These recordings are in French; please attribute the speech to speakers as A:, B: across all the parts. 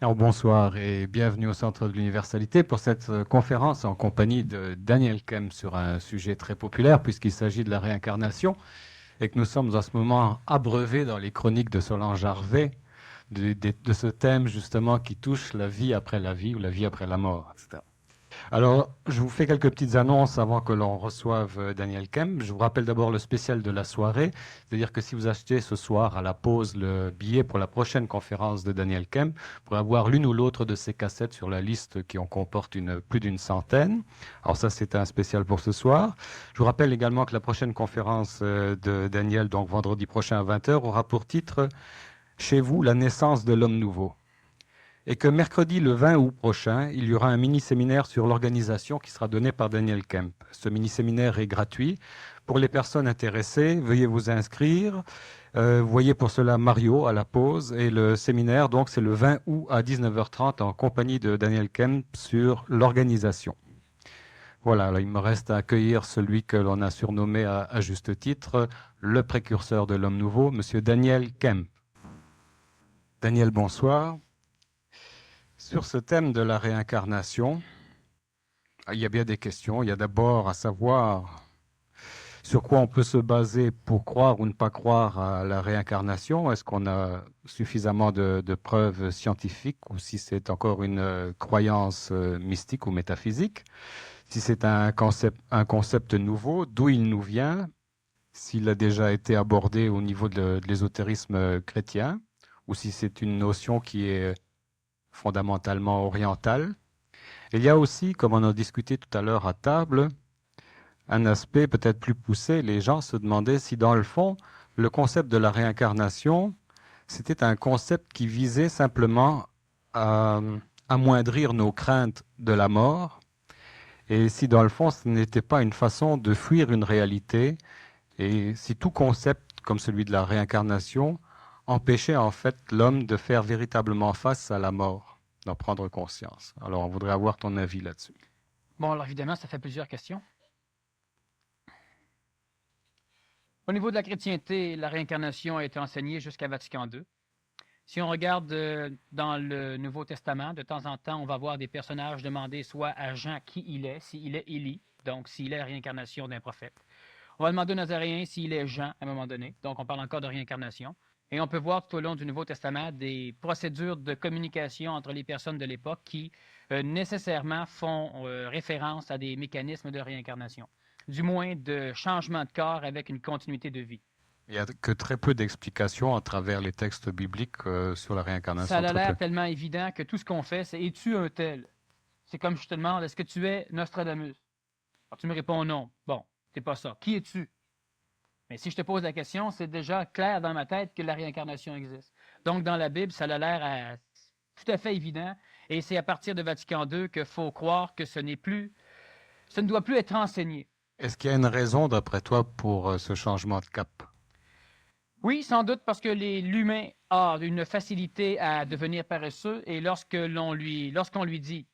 A: Alors, bonsoir et bienvenue au Centre de l'Universalité pour cette conférence en compagnie de Daniel Kem sur un sujet très populaire puisqu'il s'agit de la réincarnation et que nous sommes en ce moment abreuvés dans les chroniques de Solange Harvey de ce thème justement qui touche la vie après la vie ou la vie après la mort, etc. Alors, je vous fais quelques petites annonces avant que l'on reçoive Daniel Kemp. Je vous rappelle d'abord le spécial de la soirée, c'est-à-dire que si vous achetez ce soir à la pause le billet pour la prochaine conférence de Daniel Kemp, vous pourrez avoir l'une ou l'autre de ces cassettes sur la liste qui en comporte plus d'une centaine. Alors ça, c'est un spécial pour ce soir. Je vous rappelle également que la prochaine conférence de Daniel, donc vendredi prochain à 20 heures, aura pour titre Chez vous, la naissance de l'homme nouveau et que mercredi le 20 août prochain, il y aura un mini-séminaire sur l'organisation qui sera donné par Daniel Kemp. Ce mini-séminaire est gratuit. Pour les personnes intéressées, veuillez vous inscrire. Voyez pour cela Mario à la pause. Et le séminaire, donc, c'est le 20 août à 19h30 en compagnie de Daniel Kemp sur l'organisation. Voilà, alors il me reste à accueillir celui que l'on a surnommé à juste titre le précurseur de l'homme nouveau, Monsieur Daniel Kemp. Daniel, bonsoir. Sur ce thème de la réincarnation, il y a bien des questions. Il y a d'abord à savoir sur quoi on peut se baser pour croire ou ne pas croire à la réincarnation. Est-ce qu'on a suffisamment de preuves scientifiques ou si c'est encore une croyance mystique ou métaphysique? Si c'est un concept nouveau, d'où il nous vient? S'il a déjà été abordé au niveau de l'ésotérisme chrétien ou si c'est une notion qui est fondamentalement orientale. Il y a aussi, comme on a discuté tout à l'heure à table, un aspect peut-être plus poussé. Les gens se demandaient si, dans le fond, le concept de la réincarnation, c'était un concept qui visait simplement à amoindrir nos craintes de la mort, et si, dans le fond, ce n'était pas une façon de fuir une réalité, et si tout concept comme celui de la réincarnation empêchait en fait l'homme de faire véritablement face à la mort, d'en prendre conscience. Alors, on voudrait avoir ton avis là-dessus.
B: Bon, alors évidemment, ça fait plusieurs questions. Au niveau de la chrétienté, la réincarnation a été enseignée jusqu'à Vatican II. Si on regarde dans le Nouveau Testament, de temps en temps, on va voir des personnages demander soit à Jean qui il est, s'il est Élie, donc s'il est la réincarnation d'un prophète. On va demander au Nazaréen s'il est Jean à un moment donné, donc on parle encore de réincarnation. Et on peut voir tout au long du Nouveau Testament des procédures de communication entre les personnes de l'époque qui nécessairement font référence à des mécanismes de réincarnation, du moins de changement de corps avec une continuité de vie.
A: Il n'y a que très peu d'explications à travers les textes bibliques sur la
B: Ça
A: réincarnation.
B: a
A: Très peu.
B: l'air tellement évident que tout ce qu'on fait, c'est es-tu un tel? C'est comme je te demande, est-ce que tu es Nostradamus? Alors tu me réponds non. Bon, c'est pas ça. Qui es-tu? Mais si je te pose la question, c'est déjà clair dans ma tête que la réincarnation existe. Donc, dans la Bible, ça a l'air tout à fait évident. Et c'est à partir de Vatican II qu'il faut croire que ce ne doit plus être enseigné.
A: Est-ce qu'il y a une raison, d'après toi, pour ce changement de cap?
B: Oui, sans doute parce que l'humain a une facilité à devenir paresseux et lorsqu'on lui dit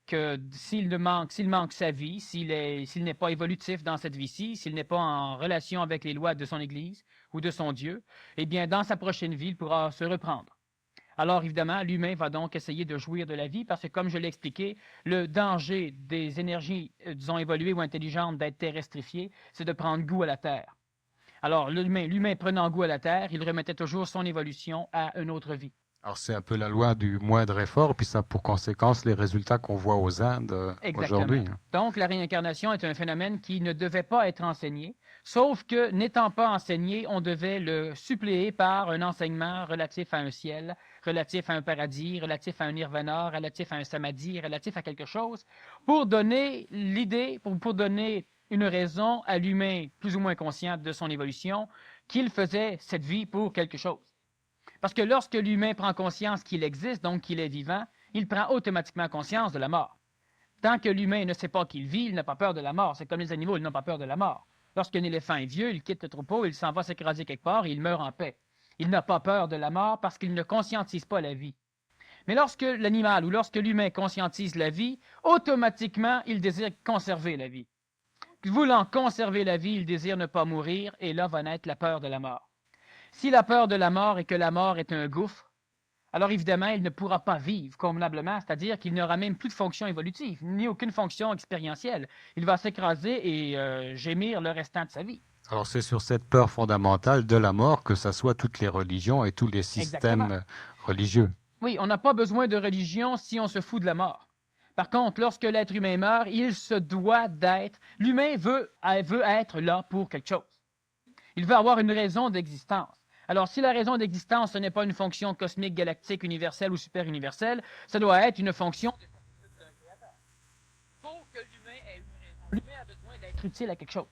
B: que s'il manque sa vie, s'il n'est pas évolutif dans cette vie-ci, s'il n'est pas en relation avec les lois de son Église ou de son Dieu, eh bien, dans sa prochaine vie, il pourra se reprendre. Alors, évidemment, l'humain va donc essayer de jouir de la vie parce que, comme je l'ai expliqué, le danger des énergies, disons, évoluées ou intelligentes d'être terrestrifiées, c'est de prendre goût à la Terre. Alors, l'humain prenant goût à la Terre, il remettait toujours son évolution à une autre vie.
A: Alors, c'est un peu la loi du moindre effort, puis ça a pour conséquence les résultats qu'on voit aux Indes
B: Exactement.
A: aujourd'hui.
B: Donc, la réincarnation est un phénomène qui ne devait pas être enseigné, sauf que, n'étant pas enseigné, on devait le suppléer par un enseignement relatif à un ciel, relatif à un paradis, relatif à un nirvana, relatif à un samadhi, relatif à quelque chose, pour donner l'idée, pour donner une raison à l'humain plus ou moins conscient de son évolution, qu'il faisait cette vie pour quelque chose. Parce que lorsque l'humain prend conscience qu'il existe, donc qu'il est vivant, il prend automatiquement conscience de la mort. Tant que l'humain ne sait pas qu'il vit, il n'a pas peur de la mort. C'est comme les animaux, ils n'ont pas peur de la mort. Lorsqu'un éléphant est vieux, il quitte le troupeau, il s'en va s'écraser quelque part et il meurt en paix. Il n'a pas peur de la mort parce qu'il ne conscientise pas la vie. Mais lorsque l'animal ou lorsque l'humain conscientise la vie, automatiquement, il désire conserver la vie. Voulant conserver la vie, il désire ne pas mourir et là va naître la peur de la mort. Si la peur de la mort est que la mort est un gouffre, alors évidemment, il ne pourra pas vivre convenablement, c'est-à-dire qu'il n'aura même plus de fonction évolutive, ni aucune fonction expérientielle. Il va s'écraser et gémir le restant de sa vie.
A: Alors c'est sur cette peur fondamentale de la mort que s'assoient toutes les religions et tous les
B: Exactement.
A: systèmes religieux.
B: Oui, on n'a pas besoin de religion si on se fout de la mort. Par contre, lorsque l'être humain meurt, il se doit d'être. L'humain veut être là pour quelque chose. Il veut avoir une raison d'existence. Alors, si la raison d'existence, ce n'est pas une fonction cosmique, galactique, universelle ou super-universelle, ça doit être une fonction d'un créateur. Pour que l'humain ait une raison, l'humain a besoin d'être utile à quelque chose.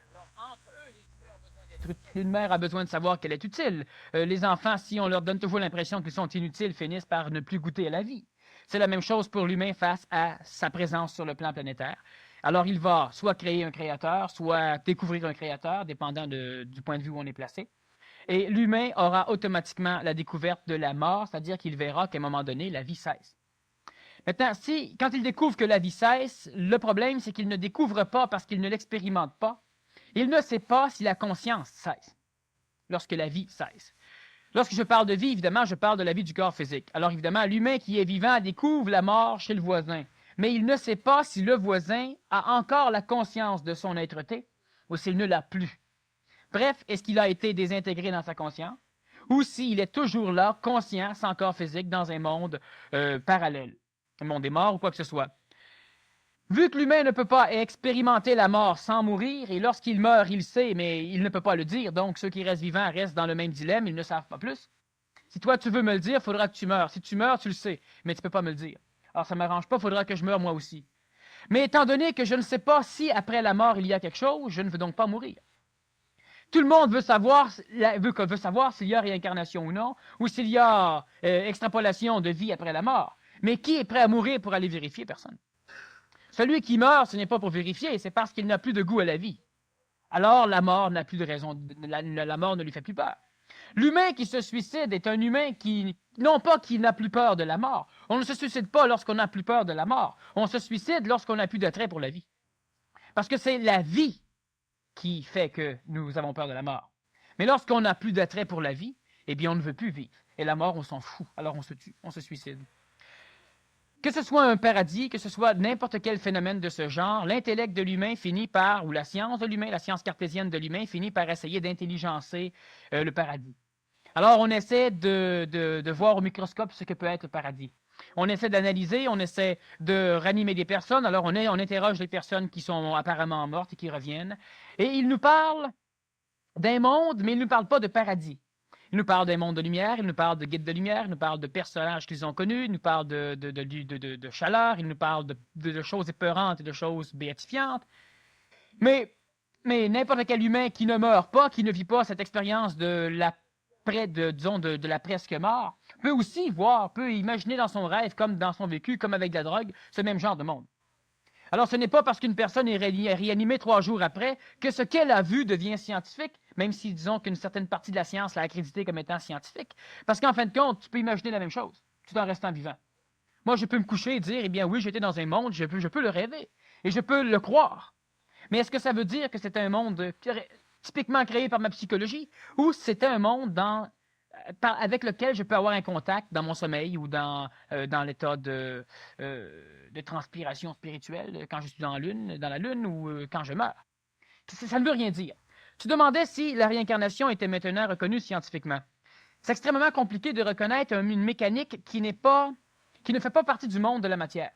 B: Alors, entre eux, les humains ont besoin d'être utiles. Une mère a besoin de savoir qu'elle est utile. Les enfants, si on leur donne toujours l'impression qu'ils sont inutiles, finissent par ne plus goûter à la vie. C'est la même chose pour l'humain face à sa présence sur le plan planétaire. Alors, il va soit créer un créateur, soit découvrir un créateur, dépendant du point de vue où on est placé. Et l'humain aura automatiquement la découverte de la mort, c'est-à-dire qu'il verra qu'à un moment donné, la vie cesse. Maintenant, quand il découvre que la vie cesse, le problème, c'est qu'il ne découvre pas parce qu'il ne l'expérimente pas. Il ne sait pas si la conscience cesse, lorsque la vie cesse. Lorsque je parle de vie, évidemment, je parle de la vie du corps physique. Alors évidemment, l'humain qui est vivant découvre la mort chez le voisin, mais il ne sait pas si le voisin a encore la conscience de son être-té ou s'il ne l'a plus. Bref, est-ce qu'il a été désintégré dans sa conscience ou s'il est toujours là, conscient, sans corps physique, dans un monde parallèle, un monde des morts ou quoi que ce soit. Vu que l'humain ne peut pas expérimenter la mort sans mourir, et lorsqu'il meurt, il sait, mais il ne peut pas le dire, donc ceux qui restent vivants restent dans le même dilemme, ils ne savent pas plus. Si toi tu veux me le dire, il faudra que tu meurs. Si tu meurs, tu le sais, mais tu ne peux pas me le dire. Alors ça ne m'arrange pas, il faudra que je meure moi aussi. Mais étant donné que je ne sais pas si après la mort il y a quelque chose, je ne veux donc pas mourir. Tout le monde veut savoir s'il y a réincarnation ou non, ou s'il y a extrapolation de vie après la mort. Mais qui est prêt à mourir pour aller vérifier? Personne. Celui qui meurt, ce n'est pas pour vérifier, c'est parce qu'il n'a plus de goût à la vie. Alors la mort n'a plus de raison, la mort ne lui fait plus peur. L'humain qui se suicide est un humain qui, non pas qu'il n'a plus peur de la mort, on ne se suicide pas lorsqu'on n'a plus peur de la mort, on se suicide lorsqu'on n'a plus d'attrait pour la vie. Parce que c'est la vie qui fait que nous avons peur de la mort. Mais lorsqu'on n'a plus d'attrait pour la vie, eh bien on ne veut plus vivre. Et la mort, on s'en fout, alors on se tue, on se suicide. Que ce soit un paradis, que ce soit n'importe quel phénomène de ce genre, l'intellect de l'humain finit par, ou la science de l'humain, la science cartésienne de l'humain finit par essayer d'intelligencer le paradis. Alors on essaie de voir au microscope ce que peut être le paradis. On essaie d'analyser, on essaie de ranimer des personnes, alors on interroge les personnes qui sont apparemment mortes et qui reviennent. Et il nous parle d'un monde, mais il ne nous parle pas de paradis. Il nous parle d'un monde de lumière, il nous parle de guides de lumière, il nous parle de personnages qu'ils ont connus, il nous parle de chaleur, il nous parle de choses épeurantes et de choses béatifiantes. Mais n'importe quel humain qui ne meurt pas, qui ne vit pas cette expérience de la presque mort, peut aussi voir, peut imaginer dans son rêve, comme dans son vécu, comme avec la drogue, ce même genre de monde. Alors, ce n'est pas parce qu'une personne est réanimée 3 jours après que ce qu'elle a vu devient scientifique, même si, disons, qu'une certaine partie de la science l'a accrédité comme étant scientifique, parce qu'en fin de compte, tu peux imaginer la même chose, tout en restant vivant. Moi, je peux me coucher et dire, eh bien oui, j'étais dans un monde, je peux le rêver, et je peux le croire. Mais est-ce que ça veut dire que c'était un monde typiquement créé par ma psychologie, ou c'était un monde avec lequel je peux avoir un contact dans mon sommeil ou dans l'état de transpiration spirituelle quand je suis dans la lune ou quand je meurs. Ça ne veut rien dire. Tu demandais si la réincarnation était maintenant reconnue scientifiquement. C'est extrêmement compliqué de reconnaître une mécanique qui ne fait pas partie du monde de la matière.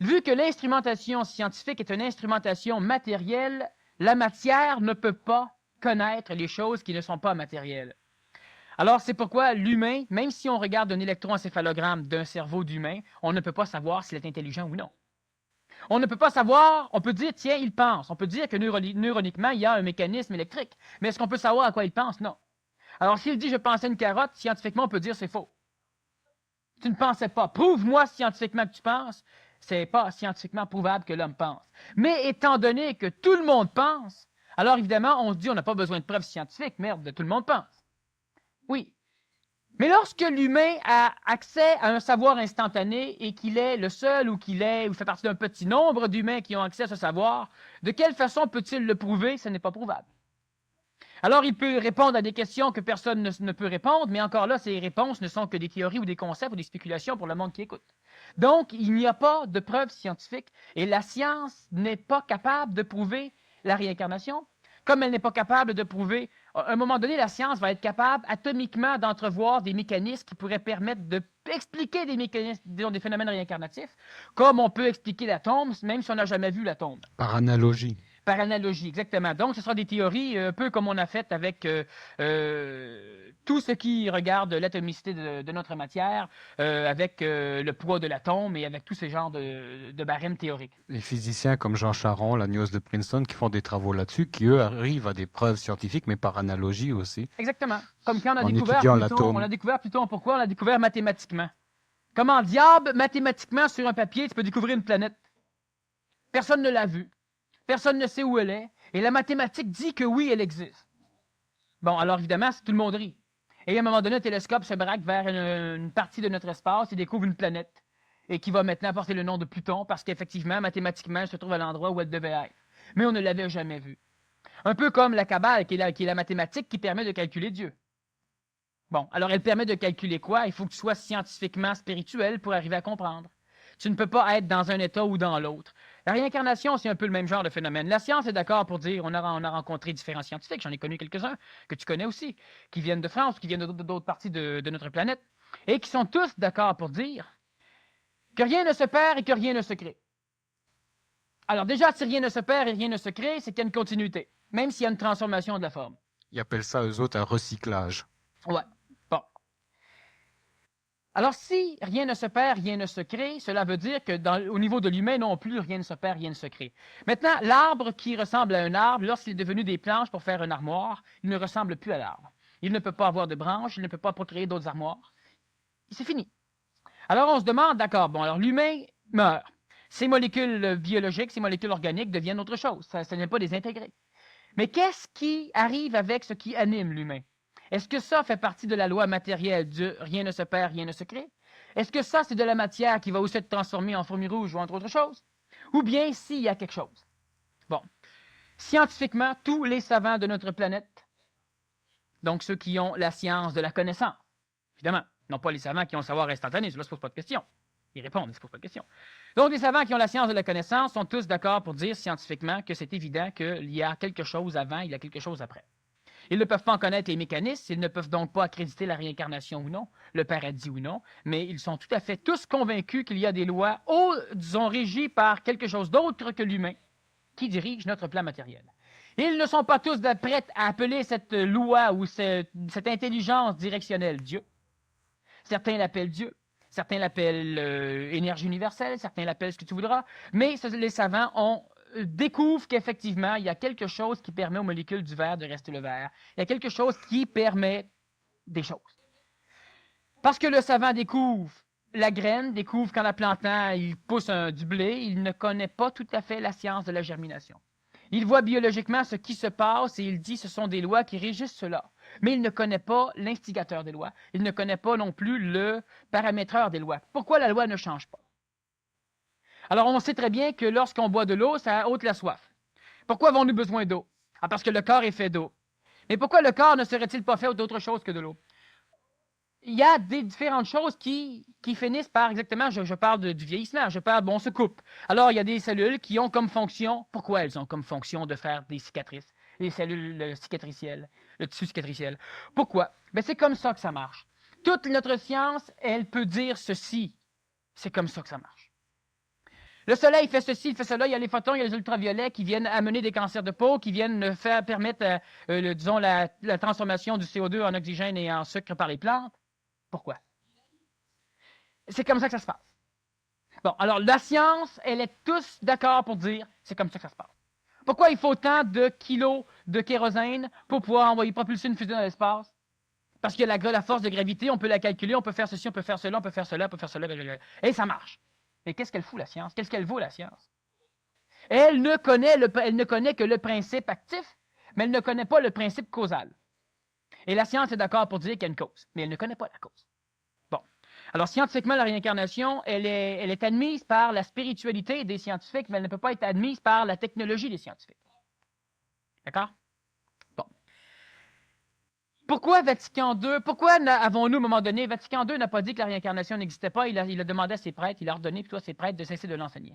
B: Vu que l'instrumentation scientifique est une instrumentation matérielle, la matière ne peut pas connaître les choses qui ne sont pas matérielles. Alors, c'est pourquoi l'humain, même si on regarde un électroencéphalogramme d'un cerveau d'humain, on ne peut pas savoir s'il est intelligent ou non. On ne peut pas savoir, on peut dire, tiens, il pense. On peut dire que neuroniquement, il y a un mécanisme électrique. Mais est-ce qu'on peut savoir à quoi il pense? Non. Alors, s'il dit, je pensais à une carotte, scientifiquement, on peut dire, c'est faux. Tu ne pensais pas. Prouve-moi scientifiquement que tu penses. C'est pas scientifiquement prouvable que l'homme pense. Mais étant donné que tout le monde pense, alors évidemment, on se dit, on n'a pas besoin de preuves scientifiques. Merde, tout le monde pense. Oui. Mais lorsque l'humain a accès à un savoir instantané et qu'il est le seul ou qu'il fait partie d'un petit nombre d'humains qui ont accès à ce savoir, de quelle façon peut-il le prouver? Ce n'est pas prouvable. Alors, il peut répondre à des questions que personne ne peut répondre, mais encore là, ces réponses ne sont que des théories ou des concepts ou des spéculations pour le monde qui écoute. Donc, il n'y a pas de preuves scientifiques et la science n'est pas capable de prouver la réincarnation, comme elle n'est pas capable de prouver. À un moment donné, la science va être capable atomiquement d'entrevoir des mécanismes qui pourraient permettre d'expliquer des mécanismes, disons, des phénomènes réincarnatifs, comme on peut expliquer l'atome, même si on n'a jamais vu l'atome.
A: Par analogie.
B: Par analogie, exactement. Donc, ce sera des théories un peu comme on a fait avec tout ce qui regarde l'atomicité de notre matière, avec le poids de l'atome et avec tous ces genres de barèmes théoriques.
A: Les physiciens comme Jean Charron, Lanius de Princeton, qui font des travaux là-dessus, qui eux arrivent à des preuves scientifiques, mais par analogie aussi.
B: Exactement. Comme quand on a
A: En
B: découvert
A: étudiant
B: Pluton,
A: l'atome.
B: on a découvert Pluton, pourquoi? On l'a découvert mathématiquement. Comment diable, mathématiquement, sur un papier, tu peux découvrir une planète? Personne ne l'a vue. Personne ne sait où elle est. Et la mathématique dit que oui, elle existe. Bon, alors évidemment, tout le monde rit. Et à un moment donné, un télescope se braque vers une partie de notre espace et découvre une planète. Et qui va maintenant porter le nom de Pluton parce qu'effectivement, mathématiquement, elle se trouve à l'endroit où elle devait être. Mais on ne l'avait jamais vue. Un peu comme la Kabbale, qui est la mathématique qui permet de calculer Dieu. Bon, alors elle permet de calculer quoi? Il faut que tu sois scientifiquement spirituel pour arriver à comprendre. Tu ne peux pas être dans un état ou dans l'autre. La réincarnation, c'est un peu le même genre de phénomène. La science est d'accord pour dire, on a rencontré différents scientifiques, j'en ai connu quelques-uns, que tu connais aussi, qui viennent de France, qui viennent d'autres parties de notre planète, et qui sont tous d'accord pour dire que rien ne se perd et que rien ne se crée. Alors déjà, si rien ne se perd et rien ne se crée, c'est qu'il y a une continuité, même s'il y a une transformation de la forme.
A: Ils appellent ça, eux autres, un recyclage.
B: Ouais. Bon. Alors, si rien ne se perd, rien ne se crée, cela veut dire que au niveau de l'humain non plus, rien ne se perd, rien ne se crée. Maintenant, l'arbre qui ressemble à un arbre, lorsqu'il est devenu des planches pour faire une armoire, il ne ressemble plus à l'arbre. Il ne peut pas avoir de branches, il ne peut pas procréer d'autres armoires. C'est fini. Alors, on se demande, d'accord, bon, alors l'humain meurt. Ces molécules biologiques, ces molécules organiques deviennent autre chose. Ça n'est pas désintégré. Mais qu'est-ce qui arrive avec ce qui anime l'humain? Est-ce que ça fait partie de la loi matérielle du rien ne se perd, rien ne se crée? Est-ce que ça, c'est de la matière qui va aussi être transformée en fourmi rouge ou entre autres choses? Ou bien s'il y a quelque chose? Bon, scientifiquement, tous les savants de notre planète, donc ceux qui ont la science de la connaissance, évidemment, non pas les savants qui ont le savoir instantané, cela ne se pose pas de question. Ils répondent, mais ne se pose pas de question. Donc, les savants qui ont la science de la connaissance sont tous d'accord pour dire scientifiquement que c'est évident qu'il y a quelque chose avant, il y a quelque chose après. Ils ne peuvent pas en connaître les mécanismes, ils ne peuvent donc pas accréditer la réincarnation ou non, le paradis ou non, mais ils sont tout à fait tous convaincus qu'il y a des lois, disons, régies par quelque chose d'autre que l'humain, qui dirige notre plan matériel. Ils ne sont pas tous prêts à appeler cette loi ou cette intelligence directionnelle Dieu. Certains l'appellent Dieu, certains l'appellent énergie universelle, certains l'appellent ce que tu voudras, mais les savants découvrent qu'effectivement, il y a quelque chose qui permet aux molécules du verre de rester le verre. Il y a quelque chose qui permet des choses. Parce que le savant découvre la graine, découvre qu'en la plantant, il pousse du blé, il ne connaît pas tout à fait la science de la germination. Il voit biologiquement ce qui se passe et il dit que ce sont des lois qui régissent cela. Mais il ne connaît pas l'instigateur des lois. Il ne connaît pas non plus le paramétreur des lois. Pourquoi la loi ne change pas? Alors, on sait très bien que lorsqu'on boit de l'eau, ça ôte la soif. Pourquoi avons-nous besoin d'eau? Ah, parce que le corps est fait d'eau. Mais pourquoi le corps ne serait-il pas fait d'autre chose que de l'eau? Il y a des différentes choses qui finissent par exactement, je parle du vieillissement, bon, on se coupe. Alors, il y a des cellules qui ont comme fonction, pourquoi elles ont comme fonction de faire des cicatrices? Les cellules cicatricielles, le tissu cicatriciel. Pourquoi? Ben, c'est comme ça que ça marche. Toute notre science, elle peut dire ceci. C'est comme ça que ça marche. Le soleil fait ceci, il fait cela, il y a les photons, il y a les ultraviolets qui viennent amener des cancers de peau, qui viennent permettre, disons, la transformation du CO2 en oxygène et en sucre par les plantes. Pourquoi? C'est comme ça que ça se passe. Bon, alors la science, elle est tous d'accord pour dire c'est comme ça que ça se passe. Pourquoi il faut tant de kilos de kérosène pour pouvoir envoyer propulser une fusée dans l'espace? Parce que la force de gravité, on peut la calculer, on peut faire ceci, on peut faire cela, on peut faire cela, on peut faire cela, et ça marche. Mais qu'est-ce qu'elle fout, la science? Qu'est-ce qu'elle vaut, la science? Elle ne connaît que le principe actif, mais elle ne connaît pas le principe causal. Et la science est d'accord pour dire qu'il y a une cause, mais elle ne connaît pas la cause. Bon. Alors, scientifiquement, la réincarnation, elle est admise par la spiritualité des scientifiques, mais elle ne peut pas être admise par la technologie des scientifiques. D'accord? Bon. Pourquoi Vatican II? Pourquoi avons-nous, à un moment donné, Vatican II n'a pas dit que la réincarnation n'existait pas, il a demandé à ses prêtres, il a ordonné plutôt à ses prêtres de cesser de l'enseigner.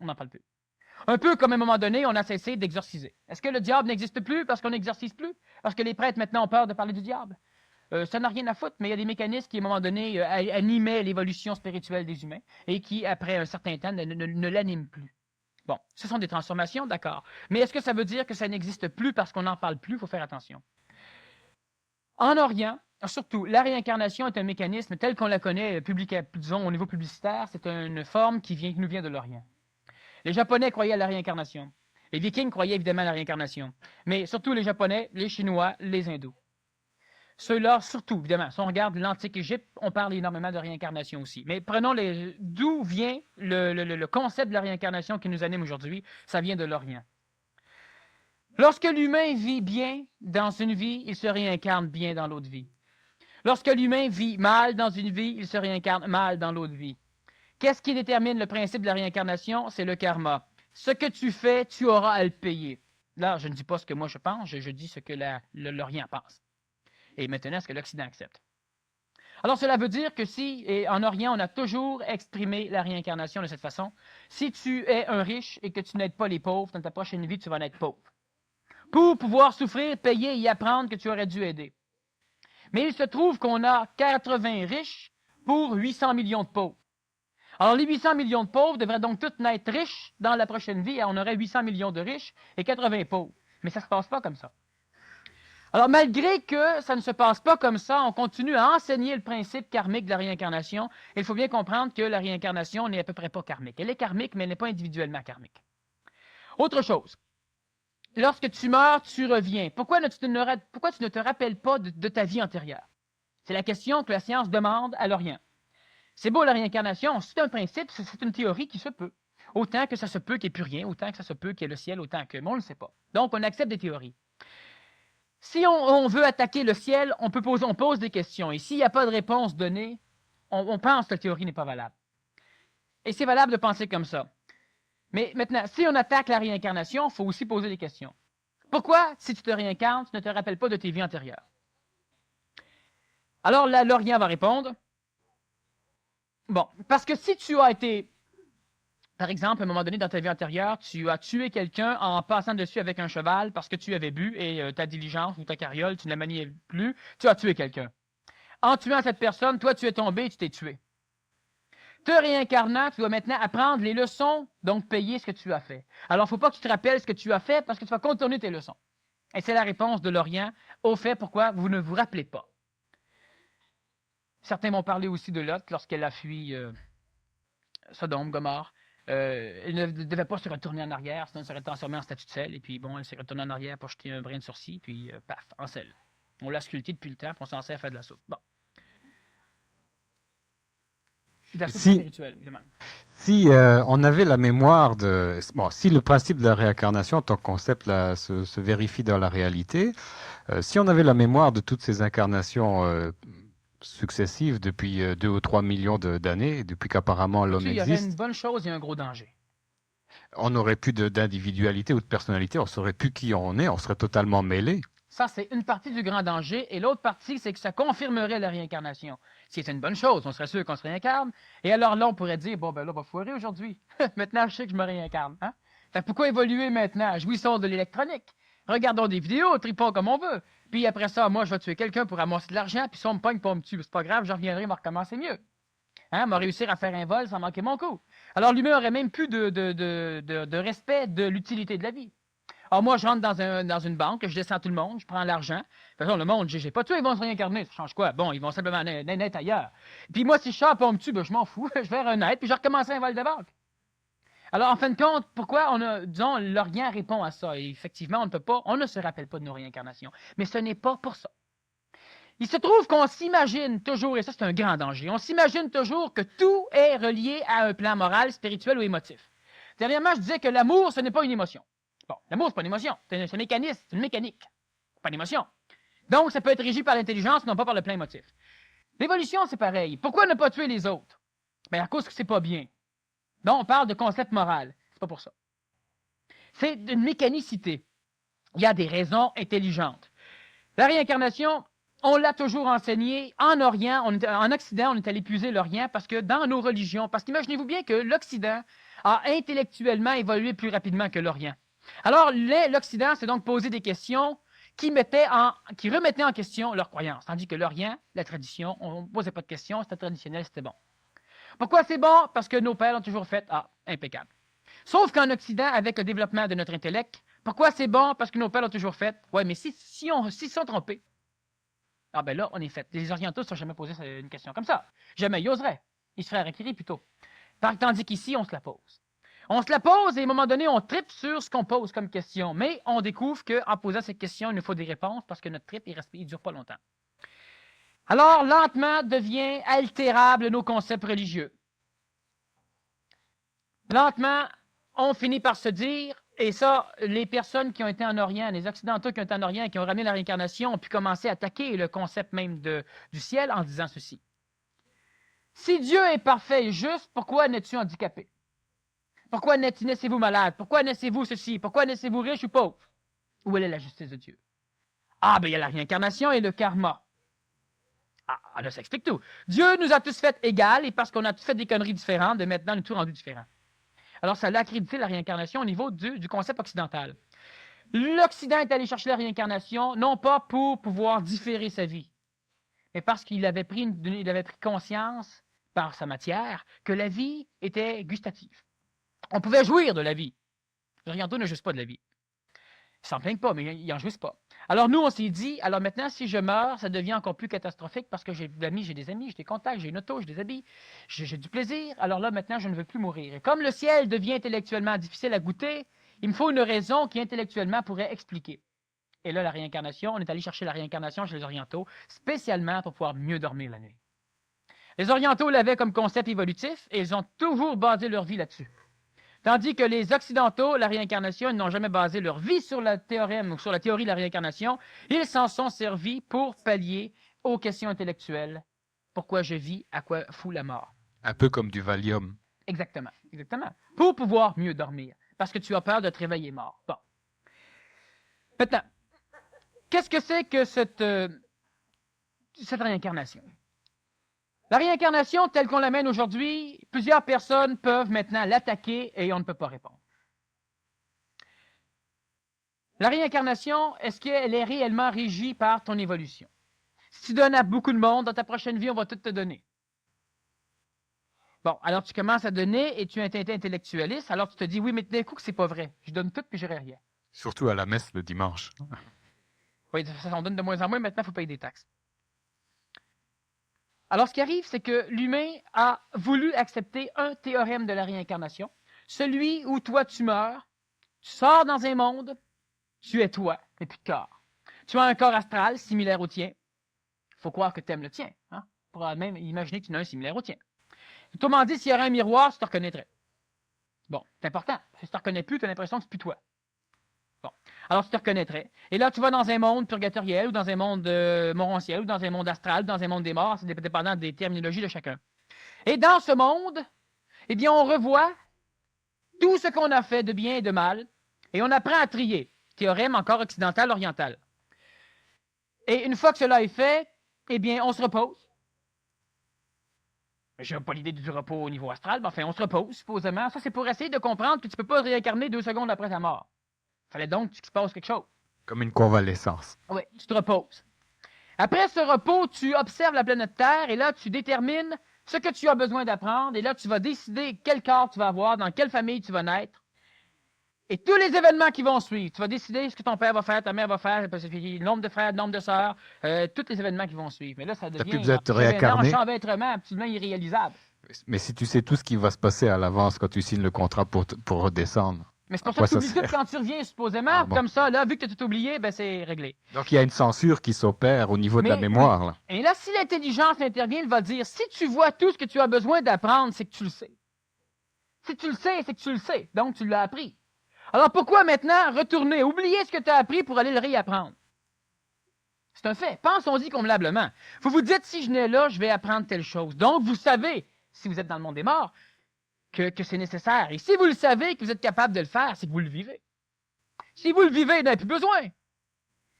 B: On n'en parle plus. Un peu comme à un moment donné, on a cessé d'exorciser. Est-ce que le diable n'existe plus parce qu'on n'exorcise plus? Parce que les prêtres maintenant ont peur de parler du diable? Ça n'a rien à foutre, mais il y a des mécanismes qui, à un moment donné, animaient l'évolution spirituelle des humains et qui, après un certain temps, ne l'animent plus. Bon, ce sont des transformations, d'accord. Mais est-ce que ça veut dire que ça n'existe plus parce qu'on n'en parle plus? Il faut faire attention. En Orient, surtout, la réincarnation est un mécanisme tel qu'on la connaît, disons, au niveau publicitaire. C'est une forme qui nous vient de l'Orient. Les Japonais croyaient à la réincarnation. Les Vikings croyaient évidemment à la réincarnation. Mais surtout les Japonais, les Chinois, les Hindous. Ceux-là, surtout, évidemment, si on regarde l'antique Égypte, on parle énormément de réincarnation aussi. Mais prenons d'où vient le concept de la réincarnation qui nous anime aujourd'hui. Ça vient de l'Orient. Lorsque l'humain vit bien dans une vie, il se réincarne bien dans l'autre vie. Lorsque l'humain vit mal dans une vie, il se réincarne mal dans l'autre vie. Qu'est-ce qui détermine le principe de la réincarnation? C'est le karma. Ce que tu fais, tu auras à le payer. Là, je ne dis pas ce que moi je pense, je dis ce que l'Orient pense. Et maintenant, ce que l'Occident accepte. Alors, cela veut dire que si, et en Orient, on a toujours exprimé la réincarnation de cette façon, si tu es un riche et que tu n'aides pas les pauvres, dans ta prochaine vie, tu vas naître pauvre. Pour pouvoir souffrir, payer et apprendre que tu aurais dû aider. Mais il se trouve qu'on a 80 riches pour 800 millions de pauvres. Alors, les 800 millions de pauvres devraient donc tous naître riches dans la prochaine vie, et on aurait 800 millions de riches et 80 pauvres. Mais ça ne se passe pas comme ça. Alors, malgré que ça ne se passe pas comme ça, on continue à enseigner le principe karmique de la réincarnation. Et il faut bien comprendre que la réincarnation n'est à peu près pas karmique. Elle est karmique, mais elle n'est pas individuellement karmique. Autre chose. Lorsque tu meurs, tu reviens. Pourquoi tu ne te rappelles pas de ta vie antérieure? C'est la question que la science demande à l'Orient. C'est beau la réincarnation, c'est un principe, c'est une théorie qui se peut. Autant que ça se peut qu'il n'y ait plus rien, autant que ça se peut qu'il y ait le ciel, autant que... Mais on ne le sait pas. Donc, on accepte des théories. Si on veut attaquer le ciel, on pose des questions. Et s'il n'y a pas de réponse donnée, on pense que la théorie n'est pas valable. Et c'est valable de penser comme ça. Mais maintenant, si on attaque la réincarnation, il faut aussi poser des questions. Pourquoi, si tu te réincarnes, tu ne te rappelles pas de tes vies antérieures? Alors, là, l'Orient va répondre. Bon, parce que si tu as été, par exemple, à un moment donné dans ta vie antérieure, tu as tué quelqu'un en passant dessus avec un cheval parce que tu avais bu et ta diligence ou ta carriole, tu ne la maniais plus, tu as tué quelqu'un. En tuant cette personne, toi, tu es tombé et tu t'es tué. Te réincarnant, tu dois maintenant apprendre les leçons, donc payer ce que tu as fait. Alors, il ne faut pas que tu te rappelles ce que tu as fait parce que tu vas contourner tes leçons. Et c'est la réponse de l'Orient au fait pourquoi vous ne vous rappelez pas. Certains m'ont parlé aussi de Lot lorsqu'elle a fui Sodome, Gomorrhe. Elle ne devait pas se retourner en arrière, sinon elle serait transformée en statue de sel. Et puis, bon, elle s'est retournée en arrière pour jeter un brin de sourcil, puis paf, en sel. On l'a sculpté depuis le temps, puis on s'en sert à faire de la soupe. Bon. De la soupe spirituelle, évidemment.
A: Si on avait la mémoire de... Bon, si le principe de la réincarnation, ton concept là, se vérifie dans la réalité, si on avait la mémoire de toutes ces incarnations successives depuis 2 ou 3 millions d'années, depuis qu'apparemment l'homme existe...
B: Il y aurait une bonne chose et un gros danger.
A: On n'aurait plus d'individualité ou de personnalité, on ne saurait plus qui on est, on serait totalement mêlé.
B: Ça, c'est une partie du grand danger. Et l'autre partie, c'est que ça confirmerait la réincarnation. Si c'est une bonne chose, on serait sûr qu'on se réincarne. Et alors là, on pourrait dire, bon, ben là, on va foirer aujourd'hui. Maintenant, je sais que je me réincarne. Hein? Fait pourquoi évoluer maintenant? Jouissons de l'électronique. Regardons des vidéos, tripons comme on veut. Puis après ça, moi, je vais tuer quelqu'un pour ramasser de l'argent, puis si on me pogne pour me tuer, c'est pas grave, je reviendrai, on va recommencer mieux. Hein? M'a réussir à faire un vol sans manquer mon coup. Alors, l'humain aurait même plus de respect de l'utilité de la vie. Alors moi, je rentre dans une banque, je descends tout le monde, je prends l'argent. De toute façon, le monde, j'ai pas tué, ils vont se réincarner. Ça change quoi? Bon, ils vont simplement naître ailleurs. Puis moi, si je sors pas on me tue, ben, je m'en fous. Je vais faire un aide, puis je recommence un vol de banque. Alors, en fin de compte, pourquoi disons, l'Orient répond à ça? Et effectivement, on ne se rappelle pas de nos réincarnations. Mais ce n'est pas pour ça. Il se trouve qu'on s'imagine toujours, et ça c'est un grand danger, on s'imagine toujours que tout est relié à un plan moral, spirituel ou émotif. Dernièrement, je disais que l'amour, ce n'est pas une émotion. Bon, l'amour, c'est pas une émotion. C'est un mécanisme, c'est une mécanique. Pas une émotion. Donc, ça peut être régi par l'intelligence, non pas par le plan émotif. L'évolution, c'est pareil. Pourquoi ne pas tuer les autres? Bien, à cause que c'est pas bien. Donc, on parle de concept moral. C'est pas pour ça. C'est une mécanicité. Il y a des raisons intelligentes. La réincarnation, on l'a toujours enseigné. En Orient, en Occident, on est allé puiser l'Orient parce que dans nos religions, parce qu'imaginez-vous bien que l'Occident a intellectuellement évolué plus rapidement que l'Orient. Alors, l'Occident s'est donc posé des questions qui remettaient en question leurs croyances, tandis que l'Orient, la tradition, on ne posait pas de questions, c'était traditionnel, c'était bon. Pourquoi c'est bon? Parce que nos pères l'ont toujours fait, impeccable. Sauf qu'en Occident, avec le développement de notre intellect, pourquoi c'est bon? Parce que nos pères l'ont toujours fait. Ouais, mais s'ils sont trompés, ben là, on est fait. Les Orientaux ne se sont jamais posé une question comme ça. Jamais ils oseraient. Ils se feraient requérir plutôt. Tandis qu'ici, on se la pose. On se la pose et à un moment donné, on tripe sur ce qu'on pose comme question. Mais on découvre qu'en posant cette question, il nous faut des réponses parce que notre trip, il ne dure pas longtemps. Alors, lentement, devient altérable nos concepts religieux. Lentement, on finit par se dire, et ça, les personnes qui ont été en Orient, les Occidentaux qui ont été en Orient et qui ont ramené la réincarnation ont pu commencer à attaquer le concept même du ciel en disant ceci. Si Dieu est parfait et juste, pourquoi n'es-tu handicapé? Pourquoi naissez-vous malade? Pourquoi naissez-vous ceci? Pourquoi naissez-vous riche ou pauvre? Où est la justice de Dieu? Il y a la réincarnation et le karma. Là, ça explique tout. Dieu nous a tous fait égales et parce qu'on a tous fait des conneries différentes, de maintenant, nous tous rendus différents. Alors, ça a accrédité la réincarnation au niveau du concept occidental. L'Occident est allé chercher la réincarnation, non pas pour pouvoir différer sa vie, mais parce qu'il avait pris conscience, par sa matière, que la vie était gustative. On pouvait jouir de la vie. Les orientaux ne jouissent pas de la vie. Ils s'en plaignent pas, mais ils n'en jouissent pas. Alors nous, on s'est dit, alors maintenant, si je meurs, ça devient encore plus catastrophique parce que j'ai des amis, j'ai des contacts, j'ai une auto, j'ai des habits, j'ai du plaisir. Alors là, maintenant, je ne veux plus mourir. Et comme le ciel devient intellectuellement difficile à goûter, il me faut une raison qui intellectuellement pourrait expliquer. Et là, la réincarnation, on est allé chercher la réincarnation chez les orientaux, spécialement pour pouvoir mieux dormir la nuit. Les orientaux l'avaient comme concept évolutif et ils ont toujours basé leur vie là-dessus. Tandis que les Occidentaux, la réincarnation, ils n'ont jamais basé leur vie sur le théorème ou sur la théorie de la réincarnation. Ils s'en sont servis pour pallier aux questions intellectuelles. Pourquoi je vis? À quoi fout la mort?
A: Un peu comme du Valium.
B: Exactement, exactement. Pour pouvoir mieux dormir. Parce que tu as peur de te réveiller mort. Bon. Maintenant, qu'est-ce que c'est que cette réincarnation? La réincarnation, telle qu'on l'amène aujourd'hui, plusieurs personnes peuvent maintenant l'attaquer et on ne peut pas répondre. La réincarnation, est-ce qu'elle est réellement régie par ton évolution? Si tu donnes à beaucoup de monde, dans ta prochaine vie, on va tout te donner. Bon, alors tu commences à donner et tu es un intellectualiste, alors tu te dis, oui, mais d'un coup, c'est pas vrai. Je donne tout puis je n'aurai rien.
A: Surtout à la messe le dimanche.
B: Oui, ça, on donne de moins en moins, maintenant, il faut payer des taxes. Alors, ce qui arrive, c'est que l'humain a voulu accepter un théorème de la réincarnation, celui où toi, tu meurs, tu sors dans un monde, tu es toi, et plus de corps. Tu as un corps astral similaire au tien. Il faut croire que tu aimes le tien. Hein? Pour même imaginer que tu en as un similaire au tien. Autrement dit, s'il y aurait un miroir, tu te reconnaîtrais. Bon, c'est important. Si tu ne te reconnais plus, tu as l'impression que c'est plus toi. Bon. Alors, tu te reconnaîtrais. Et là, tu vas dans un monde purgatoriel, ou dans un monde morontiel, ou dans un monde astral, ou dans un monde des morts, c'est dépendant des terminologies de chacun. Et dans ce monde, eh bien, on revoit tout ce qu'on a fait de bien et de mal, et on apprend à trier. Théorème encore occidental, oriental. Et une fois que cela est fait, eh bien, on se repose. Je n'ai pas l'idée du repos au niveau astral, mais enfin, on se repose, supposément. Ça, c'est pour essayer de comprendre que tu ne peux pas réincarner 2 secondes après ta mort. Il fallait donc qu'il se passe quelque chose.
A: Comme une convalescence.
B: Oui, tu te reposes. Après ce repos, tu observes la planète Terre et là, tu détermines ce que tu as besoin d'apprendre et là, tu vas décider quel corps tu vas avoir, dans quelle famille tu vas naître. Et tous les événements qui vont suivre, tu vas décider ce que ton père va faire, ta mère va faire, le nombre de frères, le nombre de sœurs, tous les événements qui vont suivre. Mais là, ça devient un enchevêtrement absolument irréalisable.
A: Mais si tu sais tout ce qui va se passer à l'avance quand tu signes le contrat pour redescendre.
B: Mais c'est pour ça que tu oublies tout quand tu reviens, supposément. Bon. Comme ça, là, vu que tu as tout oublié, ben c'est réglé.
A: Donc, il y a une censure qui s'opère au niveau de la mémoire. Là.
B: Et là, si l'intelligence intervient, il va dire, si tu vois tout ce que tu as besoin d'apprendre, c'est que tu le sais. Si tu le sais, c'est que tu le sais. Donc, tu l'as appris. Alors, pourquoi maintenant retourner, oublier ce que tu as appris pour aller le réapprendre? C'est un fait. Pensons-y convenablement. Vous vous dites, si je n'ai là, je vais apprendre telle chose. Donc, vous savez, si vous êtes dans le monde des morts, que c'est nécessaire. Et si vous le savez, que vous êtes capable de le faire, c'est que vous le vivez. Si vous le vivez, vous n'avez plus besoin.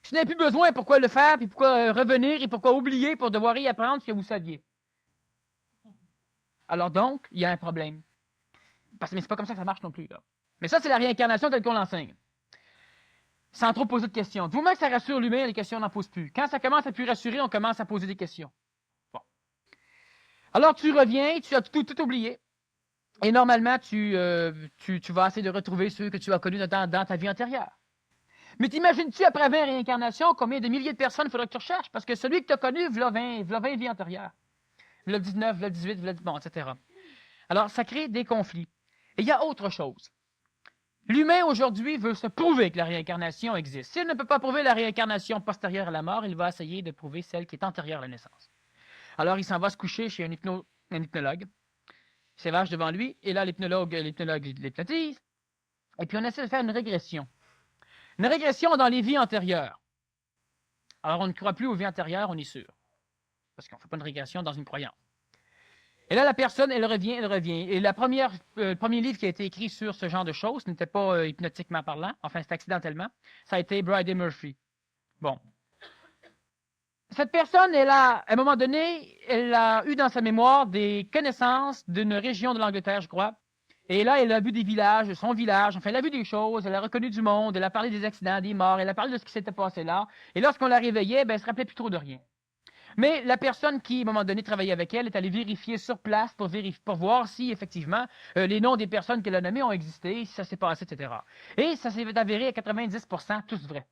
B: Si vous n'avez plus besoin, pourquoi le faire, puis pourquoi revenir, et pourquoi oublier pour devoir y apprendre ce que vous saviez? Alors donc, il y a un problème. Parce que c'est pas comme ça que ça marche non plus. Là. Mais ça, c'est la réincarnation telle qu'on l'enseigne. Sans trop poser de questions. Du moment que ça rassure l'humain, les questions n'en posent plus. Quand ça commence à plus rassurer, on commence à poser des questions. Bon. Alors tu reviens, tu as tout oublié. Et normalement, tu vas essayer de retrouver ceux que tu as connus dans ta vie antérieure. Mais t'imagines-tu, après 20 réincarnations, combien de milliers de personnes il faudra que tu recherches? Parce que celui que tu as connu, v'là 20 vies antérieures. V'là 19, v'là 18, v'là... Bon, etc. Alors, ça crée des conflits. Et il y a autre chose. L'humain, aujourd'hui, veut se prouver que la réincarnation existe. S'il ne peut pas prouver la réincarnation postérieure à la mort, il va essayer de prouver celle qui est antérieure à la naissance. Alors, il s'en va se coucher chez un hypnologue. Il s'évage devant lui, et là, l'hypnologue l'hypnotise. Et puis, on essaie de faire une régression. Une régression dans les vies antérieures. Alors, on ne croit plus aux vies antérieures, on est sûr. Parce qu'on ne fait pas une régression dans une croyance. Et là, la personne, elle revient. Et le premier livre qui a été écrit sur ce genre de choses, ce n'était pas hypnotiquement parlant, enfin, c'est accidentellement, ça a été Bridey Murphy. Bon. Cette personne, à un moment donné, elle a eu dans sa mémoire des connaissances d'une région de l'Angleterre, je crois. Et là, elle a vu des villages, son village, enfin, elle a vu des choses, elle a reconnu du monde, elle a parlé des accidents, des morts, elle a parlé de ce qui s'était passé là. Et lorsqu'on la réveillait, ben, elle se rappelait plus trop de rien. Mais la personne qui, à un moment donné, travaillait avec elle est allée vérifier sur place pour voir si, effectivement, les noms des personnes qu'elle a nommées ont existé, si ça s'est passé, etc. Et ça s'est avéré à 90% tous vrais.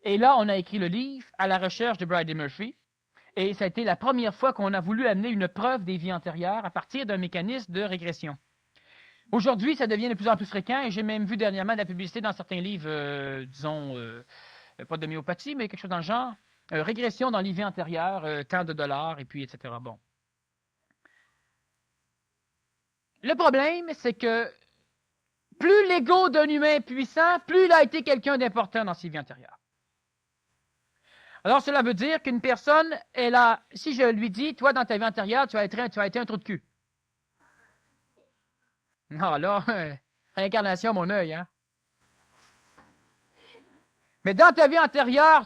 B: Et là, on a écrit le livre à la recherche de Bridey Murphy. Et ça a été la première fois qu'on a voulu amener une preuve des vies antérieures à partir d'un mécanisme de régression. Aujourd'hui, ça devient de plus en plus fréquent et j'ai même vu dernièrement de la publicité dans certains livres, disons, pas de myopathie, mais quelque chose dans le genre. Régression dans les vies antérieures, tant de dollars, et puis, etc. Bon. Le problème, c'est que plus l'ego d'un humain est puissant, plus il a été quelqu'un d'important dans ses vies antérieures. Alors, cela veut dire qu'une personne, si je lui dis, toi, dans ta vie antérieure, tu as été un trou de cul. Non, là, réincarnation, mon œil, hein. Mais dans ta vie antérieure,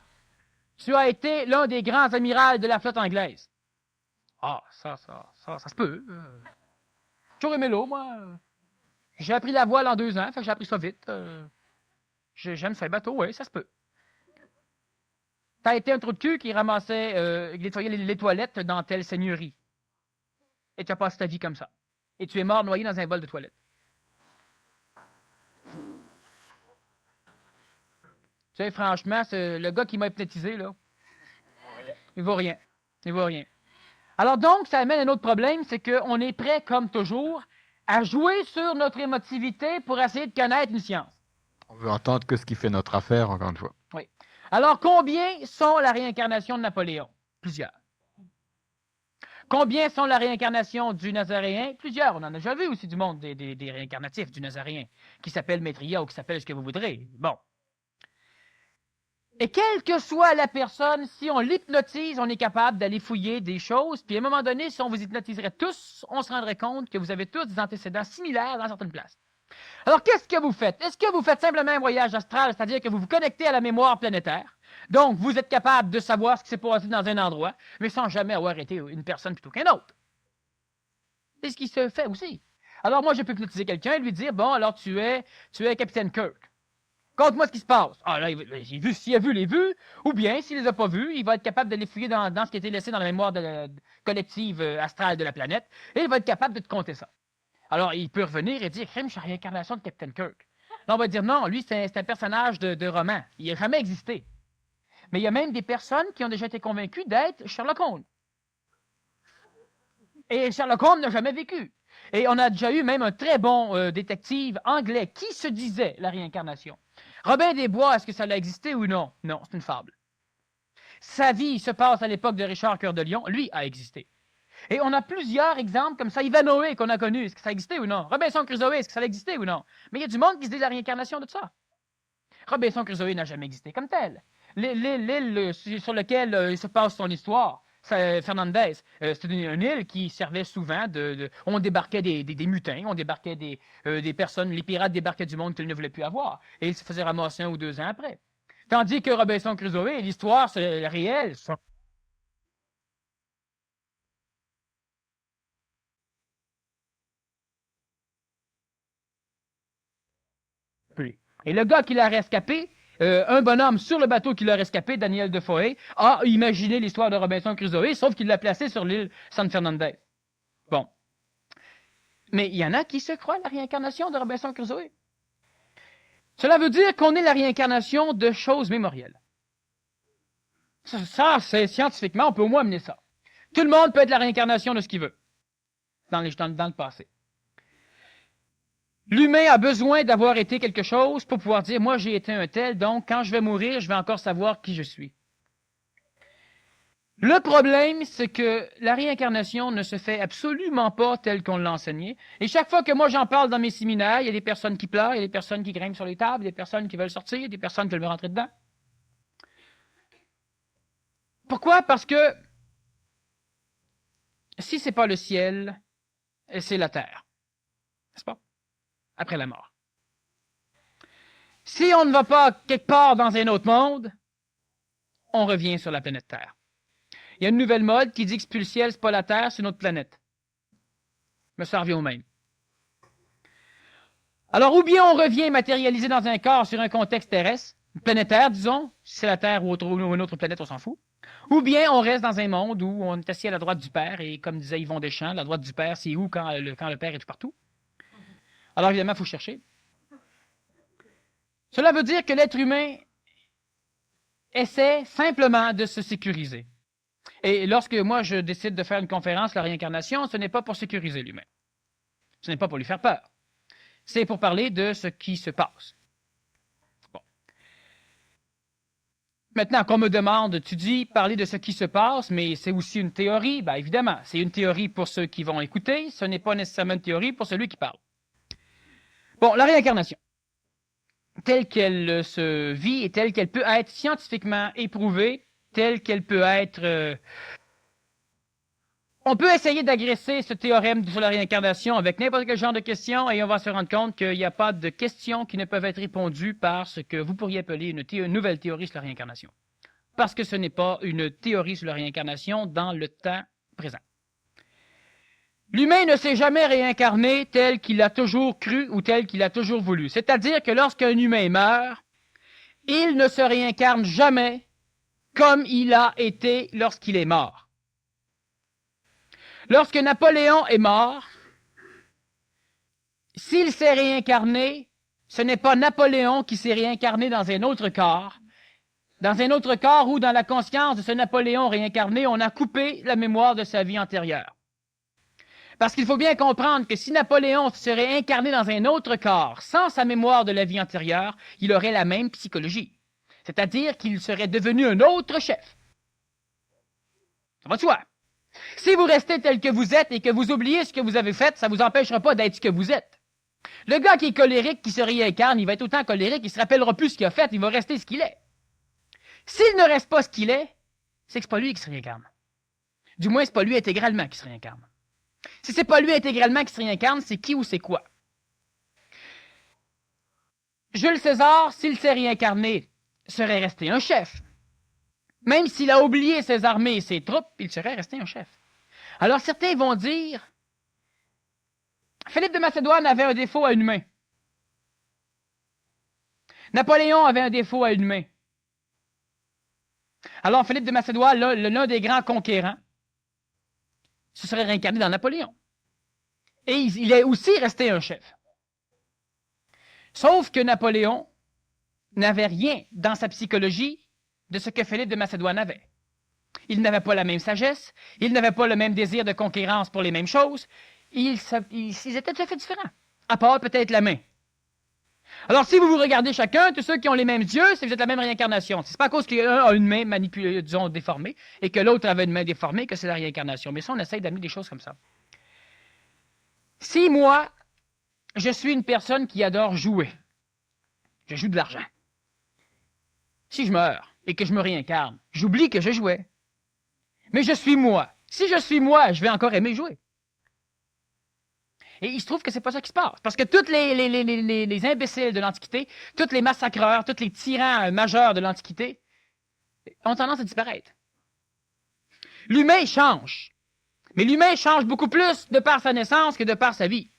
B: tu as été l'un des grands amirals de la flotte anglaise. Ah, ça se peut. J'ai toujours aimé l'eau, moi. J'ai appris la voile en 2 ans, fait que j'ai appris ça vite. J'aime ces bateaux, oui, ça se peut. Tu as été un trou de cul qui ramassait, nettoyait les toilettes dans telle seigneurie. Et tu as passé ta vie comme ça. Et tu es mort noyé dans un bol de toilette. Tu sais, franchement, le gars qui m'a hypnotisé, là, il vaut rien. Il vaut rien. Alors donc, ça amène un autre problème, c'est qu'on est prêt, comme toujours, à jouer sur notre émotivité pour essayer de connaître une science.
A: On veut entendre que ce qui fait notre affaire, encore une fois.
B: Oui. Alors, combien sont la réincarnation de Napoléon? Plusieurs. Combien sont la réincarnation du Nazaréen? Plusieurs. On en a déjà vu aussi du monde des réincarnatifs du Nazaréen, qui s'appelle Maitreya ou qui s'appelle ce que vous voudrez. Bon. Et quelle que soit la personne, si on l'hypnotise, on est capable d'aller fouiller des choses. Puis à un moment donné, si on vous hypnotiserait tous, on se rendrait compte que vous avez tous des antécédents similaires dans certaines places. Alors, qu'est-ce que vous faites? Est-ce que vous faites simplement un voyage astral, c'est-à-dire que vous vous connectez à la mémoire planétaire? Donc, vous êtes capable de savoir ce qui s'est passé dans un endroit, mais sans jamais avoir été une personne plutôt qu'un autre. C'est ce qui se fait aussi. Alors, moi, je peux hypnotiser quelqu'un et lui dire, bon, alors tu es Capitaine Kirk. Conte-moi ce qui se passe. Ah là, s'il a vu les vues, ou bien, s'il les a pas vues, il va être capable de les fouiller dans ce qui a été laissé dans la mémoire collective astrale de la planète, et il va être capable de te compter ça. Alors, il peut revenir et dire, crème, je suis réincarnation de Captain Kirk. Là, on va dire, non, lui, c'est un personnage de roman. Il n'a jamais existé. Mais il y a même des personnes qui ont déjà été convaincues d'être Sherlock Holmes. Et Sherlock Holmes n'a jamais vécu. Et on a déjà eu même un très bon détective anglais qui se disait la réincarnation. Robin des Bois, est-ce que ça a existé ou non? Non, c'est une fable. Sa vie se passe à l'époque de Richard Cœur de Lion. Lui a existé. Et on a plusieurs exemples comme ça. Ivanhoe qu'on a connu, est-ce que ça existait ou non? Robinson Crusoe, est-ce que ça a existé ou non? Mais il y a du monde qui se dit la réincarnation de ça. Robinson Crusoe n'a jamais existé comme tel. L'île sur laquelle il se passe son histoire, Fernandez, c'était une île qui servait souvent on débarquait des mutins, on débarquait des personnes, les pirates débarquaient du monde qu'ils ne voulaient plus avoir. Et ils se faisaient ramasser 1 ou 2 ans après. Tandis que Robinson Crusoe, l'histoire c'est réelle. Et le gars qui l'a rescapé, un bonhomme sur le bateau qui l'a rescapé, Daniel Defoe, a imaginé l'histoire de Robinson Crusoe, sauf qu'il l'a placé sur l'île San Fernandez. Bon. Mais il y en a qui se croient à la réincarnation de Robinson Crusoe. Cela veut dire qu'on est la réincarnation de choses mémorielles. Ça, c'est scientifiquement, on peut au moins amener ça. Tout le monde peut être la réincarnation de ce qu'il veut dans le passé. L'humain a besoin d'avoir été quelque chose pour pouvoir dire, moi j'ai été un tel, donc quand je vais mourir, je vais encore savoir qui je suis. Le problème, c'est que la réincarnation ne se fait absolument pas telle qu'on l'a enseigné. Et chaque fois que moi j'en parle dans mes séminaires, il y a des personnes qui pleurent, il y a des personnes qui grimpent sur les tables, des personnes qui veulent sortir, des personnes qui veulent me rentrer dedans. Pourquoi? Parce que si c'est pas le ciel, c'est la terre. N'est-ce pas? Après la mort. Si on ne va pas quelque part dans un autre monde, on revient sur la planète Terre. Il y a une nouvelle mode qui dit que c'est plus le ciel, c'est pas la Terre, c'est notre planète. Mais ça revient au même. Alors, ou bien on revient matérialisé dans un corps sur un contexte terrestre, planétaire, disons, si c'est la Terre ou une autre planète, on s'en fout. Ou bien on reste dans un monde où on est assis à la droite du Père, et comme disait Yvon Deschamps, la droite du Père, c'est où quand le Père est tout partout? Alors évidemment, il faut chercher. Cela veut dire que l'être humain essaie simplement de se sécuriser. Et lorsque moi je décide de faire une conférence, la réincarnation, ce n'est pas pour sécuriser l'humain. Ce n'est pas pour lui faire peur. C'est pour parler de ce qui se passe. Bon. Maintenant, qu'on me demande, tu dis parler de ce qui se passe, mais c'est aussi une théorie. Bien évidemment, c'est une théorie pour ceux qui vont écouter, ce n'est pas nécessairement une théorie pour celui qui parle. Bon, la réincarnation, telle qu'elle se vit et telle qu'elle peut être scientifiquement éprouvée, telle qu'elle peut être... On peut essayer d'agresser ce théorème sur la réincarnation avec n'importe quel genre de questions et on va se rendre compte qu'il n'y a pas de questions qui ne peuvent être répondues par ce que vous pourriez appeler une nouvelle théorie sur la réincarnation. Parce que ce n'est pas une théorie sur la réincarnation dans le temps présent. L'humain ne s'est jamais réincarné tel qu'il a toujours cru ou tel qu'il a toujours voulu. C'est-à-dire que lorsqu'un humain meurt, il ne se réincarne jamais comme il a été lorsqu'il est mort. Lorsque Napoléon est mort, s'il s'est réincarné, ce n'est pas Napoléon qui s'est réincarné dans un autre corps où dans la conscience de ce Napoléon réincarné, on a coupé la mémoire de sa vie antérieure. Parce qu'il faut bien comprendre que si Napoléon se serait incarné dans un autre corps, sans sa mémoire de la vie antérieure, il aurait la même psychologie. C'est-à-dire qu'il serait devenu un autre chef. Ça va de soi. Si vous restez tel que vous êtes et que vous oubliez ce que vous avez fait, ça ne vous empêchera pas d'être ce que vous êtes. Le gars qui est colérique, qui se réincarne, il va être autant colérique, il ne se rappellera plus ce qu'il a fait, il va rester ce qu'il est. S'il ne reste pas ce qu'il est, c'est que ce n'est pas lui qui se réincarne. Du moins, ce n'est pas lui intégralement qui se réincarne. Si c'est pas lui intégralement qui se réincarne, c'est qui ou c'est quoi? Jules César, s'il s'est réincarné, serait resté un chef. Même s'il a oublié ses armées et ses troupes, il serait resté un chef. Alors certains vont dire, Philippe de Macédoine avait un défaut à une main. Napoléon avait un défaut à une main. Alors Philippe de Macédoine, l'un des grands conquérants, se serait réincarné dans Napoléon. Et il est aussi resté un chef. Sauf que Napoléon n'avait rien dans sa psychologie de ce que Philippe de Macédoine avait. Il n'avait pas la même sagesse, il n'avait pas le même désir de conquérance pour les mêmes choses, ils étaient tout à fait différents, à part peut-être la main. Alors si vous vous regardez chacun, tous ceux qui ont les mêmes yeux, c'est que vous êtes la même réincarnation. C'est pas à cause qu'un a une main manipulée, disons, déformée, et que l'autre avait une main déformée que c'est la réincarnation. Mais ça, on essaye d'amener des choses comme ça. Si moi, je suis une personne qui adore jouer, je joue de l'argent. Si je meurs et que je me réincarne, j'oublie que je jouais. Mais je suis moi. Si je suis moi, je vais encore aimer jouer. Et il se trouve que c'est pas ça qui se passe. Parce que tous les imbéciles de l'Antiquité, tous les massacreurs, tous les tyrans majeurs de l'Antiquité ont tendance à disparaître. L'humain change. Mais l'humain change beaucoup plus de par sa naissance que de par sa vie.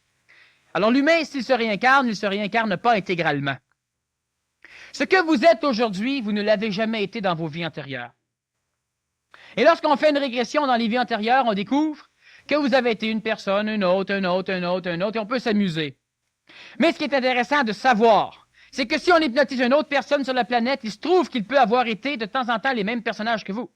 B: Alors l'humain, s'il se réincarne, il ne se réincarne pas intégralement. Ce que vous êtes aujourd'hui, vous ne l'avez jamais été dans vos vies antérieures. Et lorsqu'on fait une régression dans les vies antérieures, on découvre que vous avez été une personne, une autre, et on peut s'amuser. Mais ce qui est intéressant de savoir, c'est que si on hypnotise une autre personne sur la planète, il se trouve qu'il peut avoir été de temps en temps les mêmes personnages que vous.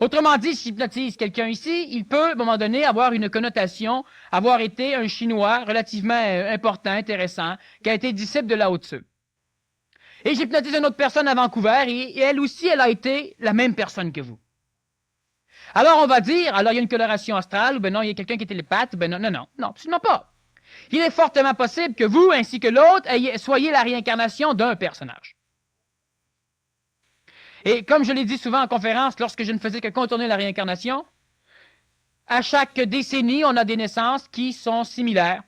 B: Autrement dit, si j'hypnotise quelqu'un ici, il peut, à un moment donné, avoir une connotation, avoir été un Chinois relativement important, intéressant, qui a été disciple de Lao Tzu. Et j'hypnotise une autre personne à Vancouver, et elle aussi, elle a été la même personne que vous. Alors, on va dire, alors il y a une coloration astrale, ou ben non, il y a quelqu'un qui est télépathe, ou ben non, absolument pas. Il est fortement possible que vous, ainsi que l'autre, soyez la réincarnation d'un personnage. Et comme je l'ai dit souvent en conférence, lorsque je ne faisais que contourner la réincarnation, à chaque décennie, on a des naissances qui sont similaires.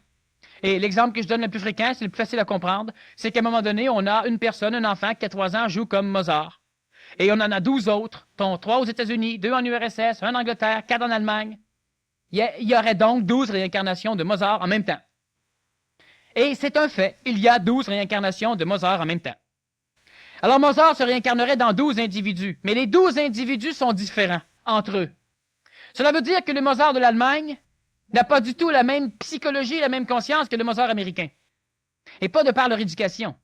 B: Et l'exemple que je donne le plus fréquent, c'est le plus facile à comprendre, c'est qu'à un moment donné, on a une personne, un enfant qui a 3 ans, joue comme Mozart. Et on en a 12 autres, dont 3 aux États-Unis, 2 en URSS, 1 en Angleterre, 4 en Allemagne. Il y aurait donc 12 réincarnations de Mozart en même temps. Et c'est un fait, il y a 12 réincarnations de Mozart en même temps. Alors Mozart se réincarnerait dans 12 individus, mais les 12 individus sont différents entre eux. Cela veut dire que le Mozart de l'Allemagne n'a pas du tout la même psychologie, la même conscience que le Mozart américain. Et pas de par leur éducation,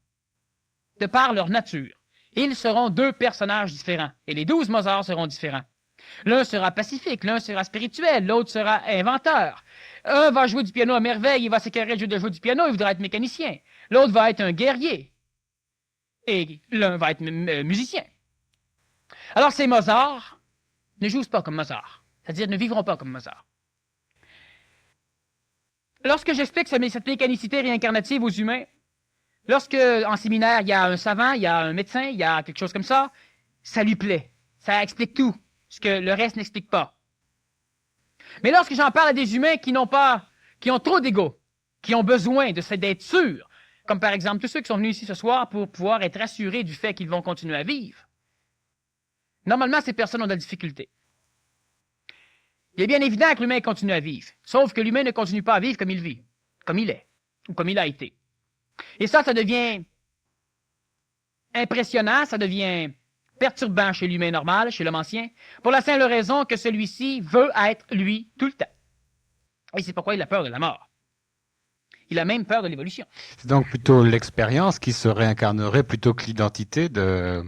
B: de par leur nature. Ils seront 2 personnages différents, et les 12 Mozart seront différents. L'un sera pacifique, l'un sera spirituel, l'autre sera inventeur. Un va jouer du piano à merveille, il va s'écœurer de jouer du piano, il voudra être mécanicien. L'autre va être un guerrier. Et l'un va être musicien. Alors ces Mozart ne jouent pas comme Mozart, c'est-à-dire ne vivront pas comme Mozart. Lorsque j'explique cette mécanicité réincarnative aux humains, lorsque en séminaire il y a un savant, il y a un médecin, il y a quelque chose comme ça lui plaît, ça explique tout, ce que le reste n'explique pas. Mais lorsque j'en parle à des humains qui ont trop d'ego, qui ont besoin d'être sûrs, comme par exemple tous ceux qui sont venus ici ce soir pour pouvoir être assurés du fait qu'ils vont continuer à vivre. Normalement, ces personnes ont de la difficulté. Il est bien évident que l'humain continue à vivre, sauf que l'humain ne continue pas à vivre comme il vit, comme il est, ou comme il a été. Et ça devient impressionnant, ça devient perturbant chez l'humain normal, chez l'homme ancien, pour la simple raison que celui-ci veut être lui tout le temps. Et c'est pourquoi il a peur de la mort. Il a même peur de l'évolution.
A: C'est donc plutôt l'expérience qui se réincarnerait plutôt que l'identité de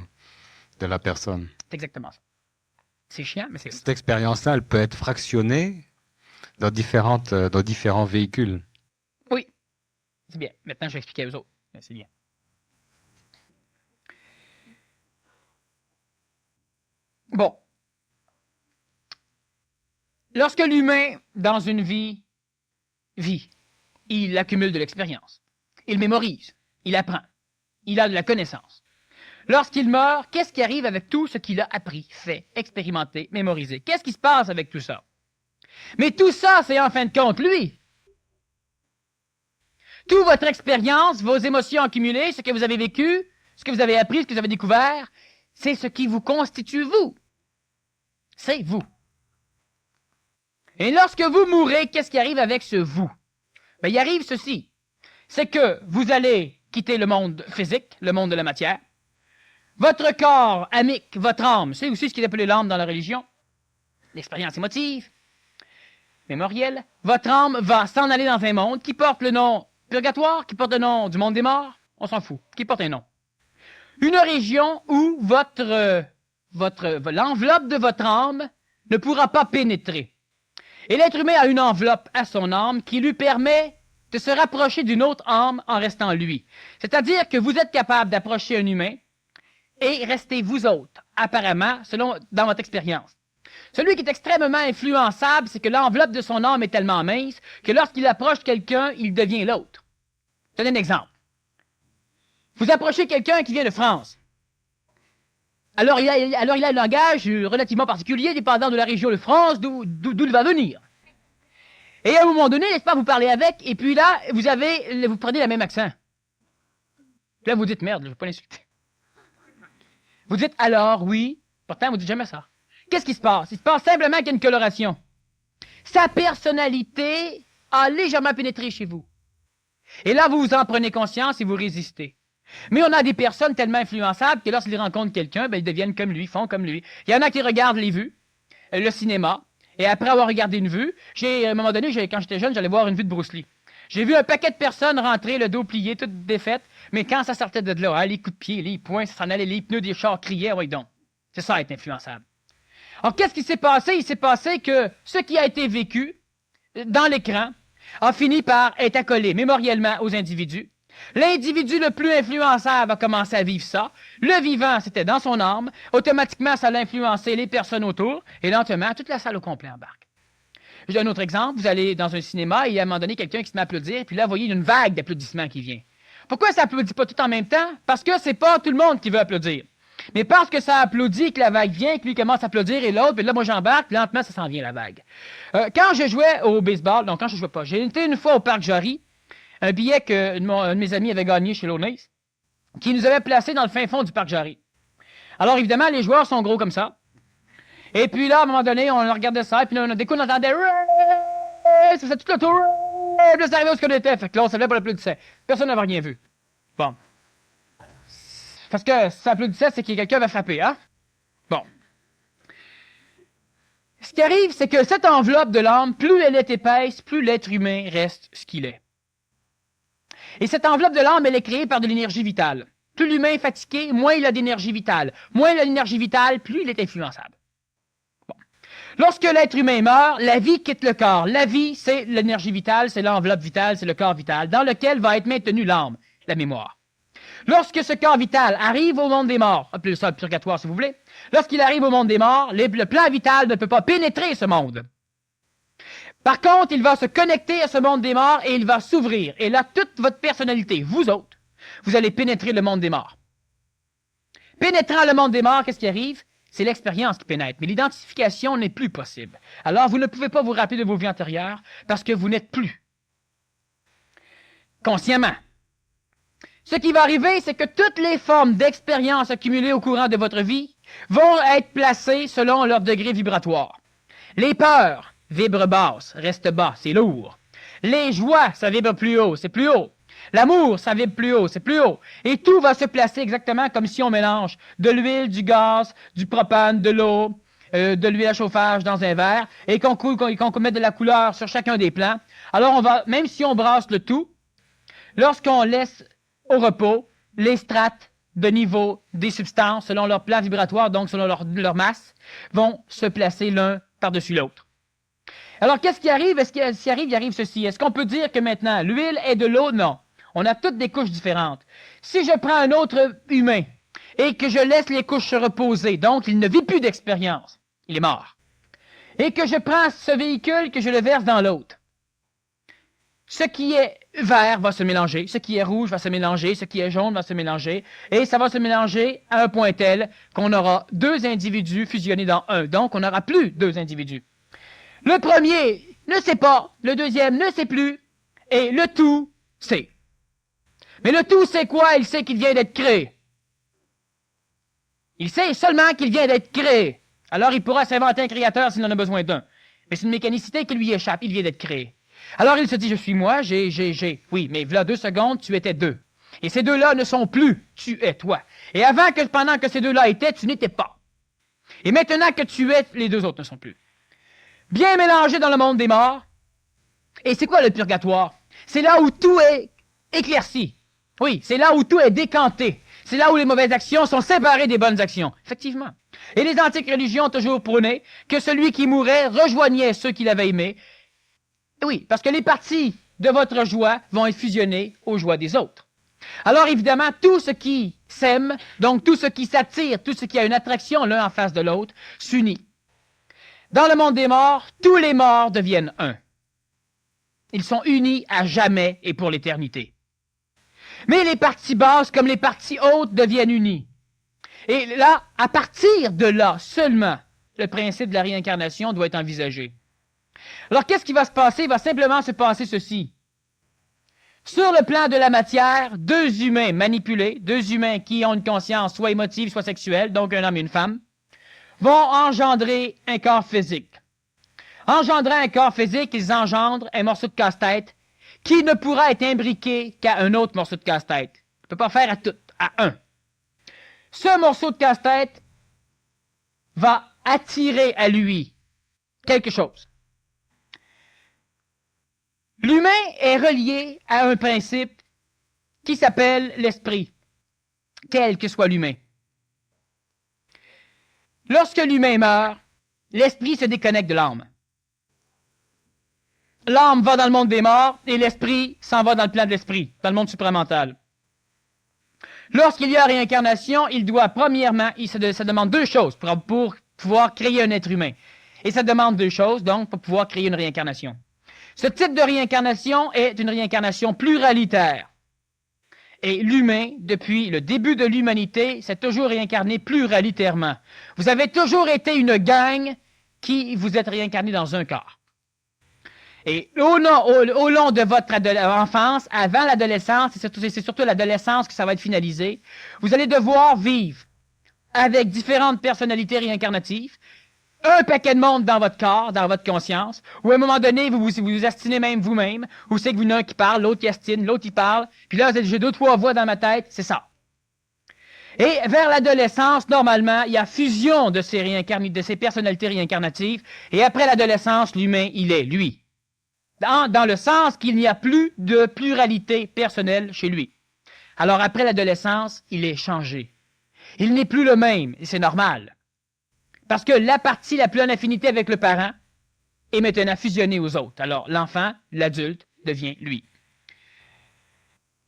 A: la personne.
B: C'est exactement ça. C'est chiant, mais c'est...
A: Cette expérience-là, elle peut être fractionnée dans différents véhicules.
B: Oui. C'est bien. Maintenant, je vais expliquer aux autres. C'est bien. Bon. Lorsque l'humain, dans une vie, vit, il accumule de l'expérience. Il mémorise. Il apprend. Il a de la connaissance. Lorsqu'il meurt, qu'est-ce qui arrive avec tout ce qu'il a appris, fait, expérimenté, mémorisé? Qu'est-ce qui se passe avec tout ça? Mais tout ça, c'est en fin de compte lui. Toute votre expérience, vos émotions accumulées, ce que vous avez vécu, ce que vous avez appris, ce que vous avez découvert, c'est ce qui vous constitue vous. C'est vous. Et lorsque vous mourrez, qu'est-ce qui arrive avec ce vous? Ben, il arrive ceci. C'est que vous allez quitter le monde physique, le monde de la matière. Votre corps amique, votre âme, c'est aussi ce qui est appelé l'âme dans la religion, l'expérience émotive, mémorielle. Votre âme va s'en aller dans un monde qui porte le nom purgatoire, qui porte le nom du monde des morts, on s'en fout, qui porte un nom. Une région où l'enveloppe de votre âme ne pourra pas pénétrer. Et l'être humain a une enveloppe à son âme qui lui permet de se rapprocher d'une autre âme en restant lui. C'est-à-dire que vous êtes capable d'approcher un humain et rester vous autres, apparemment, dans votre expérience. Celui qui est extrêmement influençable, c'est que l'enveloppe de son âme est tellement mince que lorsqu'il approche quelqu'un, il devient l'autre. Je donne un exemple. Vous approchez quelqu'un qui vient de France. Alors il a un langage relativement particulier, dépendant de la région de France, d'où il va venir. Et à un moment donné, n'est-ce pas, vous parlez avec, et puis là, vous prenez le même accent. Là, vous dites, merde, je ne vais pas l'insulter. Vous dites, alors, oui. Pourtant, vous ne dites jamais ça. Qu'est-ce qui se passe? Il se passe simplement qu'il y a une coloration. Sa personnalité a légèrement pénétré chez vous. Et là, vous en prenez conscience et vous résistez. Mais on a des personnes tellement influençables que lorsqu'ils rencontrent quelqu'un, ben, ils deviennent comme lui, font comme lui. Il y en a qui regardent les vues, le cinéma, et après avoir regardé une vue, à un moment donné, quand j'étais jeune, j'allais voir une vue de Bruce Lee. J'ai vu un paquet de personnes rentrer, le dos plié, toute défaite, mais quand ça sortait de là, les coups de pied, les poings, ça s'en allait, les pneus des chars criaient, oui donc. C'est ça, être influençable. Alors, qu'est-ce qui s'est passé? Il s'est passé que ce qui a été vécu dans l'écran a fini par être accolé mémoriellement aux individus. L'individu le plus influençable a commencé à vivre ça. Le vivant, c'était dans son âme. Automatiquement, ça l'a influencé les personnes autour. Et lentement, toute la salle au complet embarque. J'ai un autre exemple. Vous allez dans un cinéma et à un moment donné, quelqu'un qui se met à applaudir. Et puis là, vous voyez une vague d'applaudissements qui vient. Pourquoi ça applaudit pas tout en même temps? Parce que c'est pas tout le monde qui veut applaudir. Mais parce que ça applaudit, que la vague vient, que lui commence à applaudir et l'autre, puis là, moi j'embarque, puis lentement, ça s'en vient la vague. Quand je jouais au baseball, donc quand je jouais pas, j'ai été une fois au Parc Jarry, un billet que un de mes amis avait gagné chez l'Onace, qui nous avait placé dans le fin fond du Parc Jarry. Alors évidemment, les joueurs sont gros comme ça. Et puis là, à un moment donné, on regardait ça, et puis là, d'un coup, on entendait ça faisait tout le tour, puis là, c'est arrivé où ce qu'on était. Fait que là, on s'avait pour l'applaudissait. Personne n'avait rien vu. Bon. Parce que si ça applaudissait, c'est que quelqu'un va frapper, hein? Bon. Ce qui arrive, c'est que cette enveloppe de l'âme, plus elle est épaisse, plus l'être humain reste ce qu'il est. Et cette enveloppe de l'âme, elle est créée par de l'énergie vitale. Plus l'humain est fatigué, moins il a d'énergie vitale. Moins il a d'énergie vitale, plus il est influençable. Bon. Lorsque l'être humain meurt, la vie quitte le corps. La vie, c'est l'énergie vitale, c'est l'enveloppe vitale, c'est le corps vital, dans lequel va être maintenue l'âme, la mémoire. Lorsque ce corps vital arrive au monde des morts, appelez ça le purgatoire si vous voulez, lorsqu'il arrive au monde des morts, le plan vital ne peut pas pénétrer ce monde. Par contre, il va se connecter à ce monde des morts et il va s'ouvrir. Et là, toute votre personnalité, vous autres, vous allez pénétrer le monde des morts. Pénétrant le monde des morts, qu'est-ce qui arrive? C'est l'expérience qui pénètre, mais l'identification n'est plus possible. Alors, vous ne pouvez pas vous rappeler de vos vies antérieures parce que vous n'êtes plus consciemment. Ce qui va arriver, c'est que toutes les formes d'expérience accumulées au courant de votre vie vont être placées selon leur degré vibratoire. Les peurs vibrent basse, restent bas, c'est lourd. Les joies, ça vibre plus haut, c'est plus haut. L'amour, ça vibre plus haut, c'est plus haut. Et tout va se placer exactement comme si on mélange de l'huile, du gaz, du propane, de l'eau, de l'huile à chauffage dans un verre, et qu'on met de la couleur sur chacun des plans. Alors on va, même si on brasse le tout, lorsqu'on laisse au repos, les strates de niveau des substances, selon leur plan vibratoire, donc selon leur masse, vont se placer l'un par-dessus l'autre. Alors, qu'est-ce qui arrive? Il arrive ceci. Est-ce qu'on peut dire que maintenant, l'huile est de l'eau? Non. On a toutes des couches différentes. Si je prends un autre humain et que je laisse les couches se reposer, donc il ne vit plus d'expérience, il est mort, et que je prends ce véhicule que je le verse dans l'autre, ce qui est vert va se mélanger, ce qui est rouge va se mélanger, ce qui est jaune va se mélanger, et ça va se mélanger à un point tel qu'on aura deux individus fusionnés dans un. Donc, on n'aura plus deux individus. Le premier ne sait pas, le deuxième ne sait plus, et le tout sait. Mais le tout sait quoi? Il sait qu'il vient d'être créé. Il sait seulement qu'il vient d'être créé. Alors, il pourra s'inventer un créateur s'il en a besoin d'un. Mais c'est une mécanicité qui lui échappe, il vient d'être créé. Alors il se dit, je suis moi, j'ai. Oui, mais voilà 2 secondes, tu étais 2. Et ces deux-là ne sont plus, tu es toi. Et pendant que ces deux-là étaient, tu n'étais pas. Et maintenant que tu es, les deux autres ne sont plus. Bien mélangés dans le monde des morts. Et c'est quoi le purgatoire? C'est là où tout est éclairci. Oui, c'est là où tout est décanté. C'est là où les mauvaises actions sont séparées des bonnes actions. Effectivement. Et les antiques religions ont toujours prôné que celui qui mourait rejoignait ceux qu'il avait aimés. Oui, parce que les parties de votre joie vont être fusionnées aux joies des autres. Alors évidemment, tout ce qui s'aime, donc tout ce qui s'attire, tout ce qui a une attraction l'un en face de l'autre, s'unit. Dans le monde des morts, tous les morts deviennent un. Ils sont unis à jamais et pour l'éternité. Mais les parties basses comme les parties hautes deviennent unies. Et là, à partir de là seulement, le principe de la réincarnation doit être envisagé. Alors, qu'est-ce qui va se passer? Il va simplement se passer ceci. Sur le plan de la matière, deux humains manipulés, deux humains qui ont une conscience soit émotive, soit sexuelle, donc un homme et une femme, vont engendrer un corps physique. Engendrant un corps physique, ils engendrent un morceau de casse-tête qui ne pourra être imbriqué qu'à un autre morceau de casse-tête. Il ne peut pas faire à tout, à un. Ce morceau de casse-tête va attirer à lui quelque chose. L'humain est relié à un principe qui s'appelle l'esprit, quel que soit l'humain. Lorsque l'humain meurt, l'esprit se déconnecte de l'âme. L'âme va dans le monde des morts et l'esprit s'en va dans le plan de l'esprit, dans le monde supramental. Lorsqu'il y a réincarnation, il doit premièrement, ça demande deux choses pour pouvoir créer un être humain. Et ça demande deux choses, donc, pour pouvoir créer une réincarnation. Ce type de réincarnation est une réincarnation pluralitaire. Et l'humain, depuis le début de l'humanité, s'est toujours réincarné pluralitairement. Vous avez toujours été une gang qui vous êtes réincarné dans un corps. Et au long de votre enfance, avant l'adolescence, c'est surtout l'adolescence que ça va être finalisé, vous allez devoir vivre avec différentes personnalités réincarnatives, un paquet de monde dans votre corps, dans votre conscience, où à un moment donné, vous astinez même vous-même, où c'est que vous n'avez un qui parle, l'autre qui astine, l'autre qui parle, puis là, j'ai deux, trois voix dans ma tête, c'est ça. Et vers l'adolescence, normalement, il y a fusion de ces personnalités réincarnatives, et après l'adolescence, l'humain, il est lui. Dans le sens qu'il n'y a plus de pluralité personnelle chez lui. Alors après l'adolescence, il est changé. Il n'est plus le même, et c'est normal. Parce que la partie la plus en affinité avec le parent est maintenant fusionnée aux autres. Alors l'enfant, l'adulte, devient lui.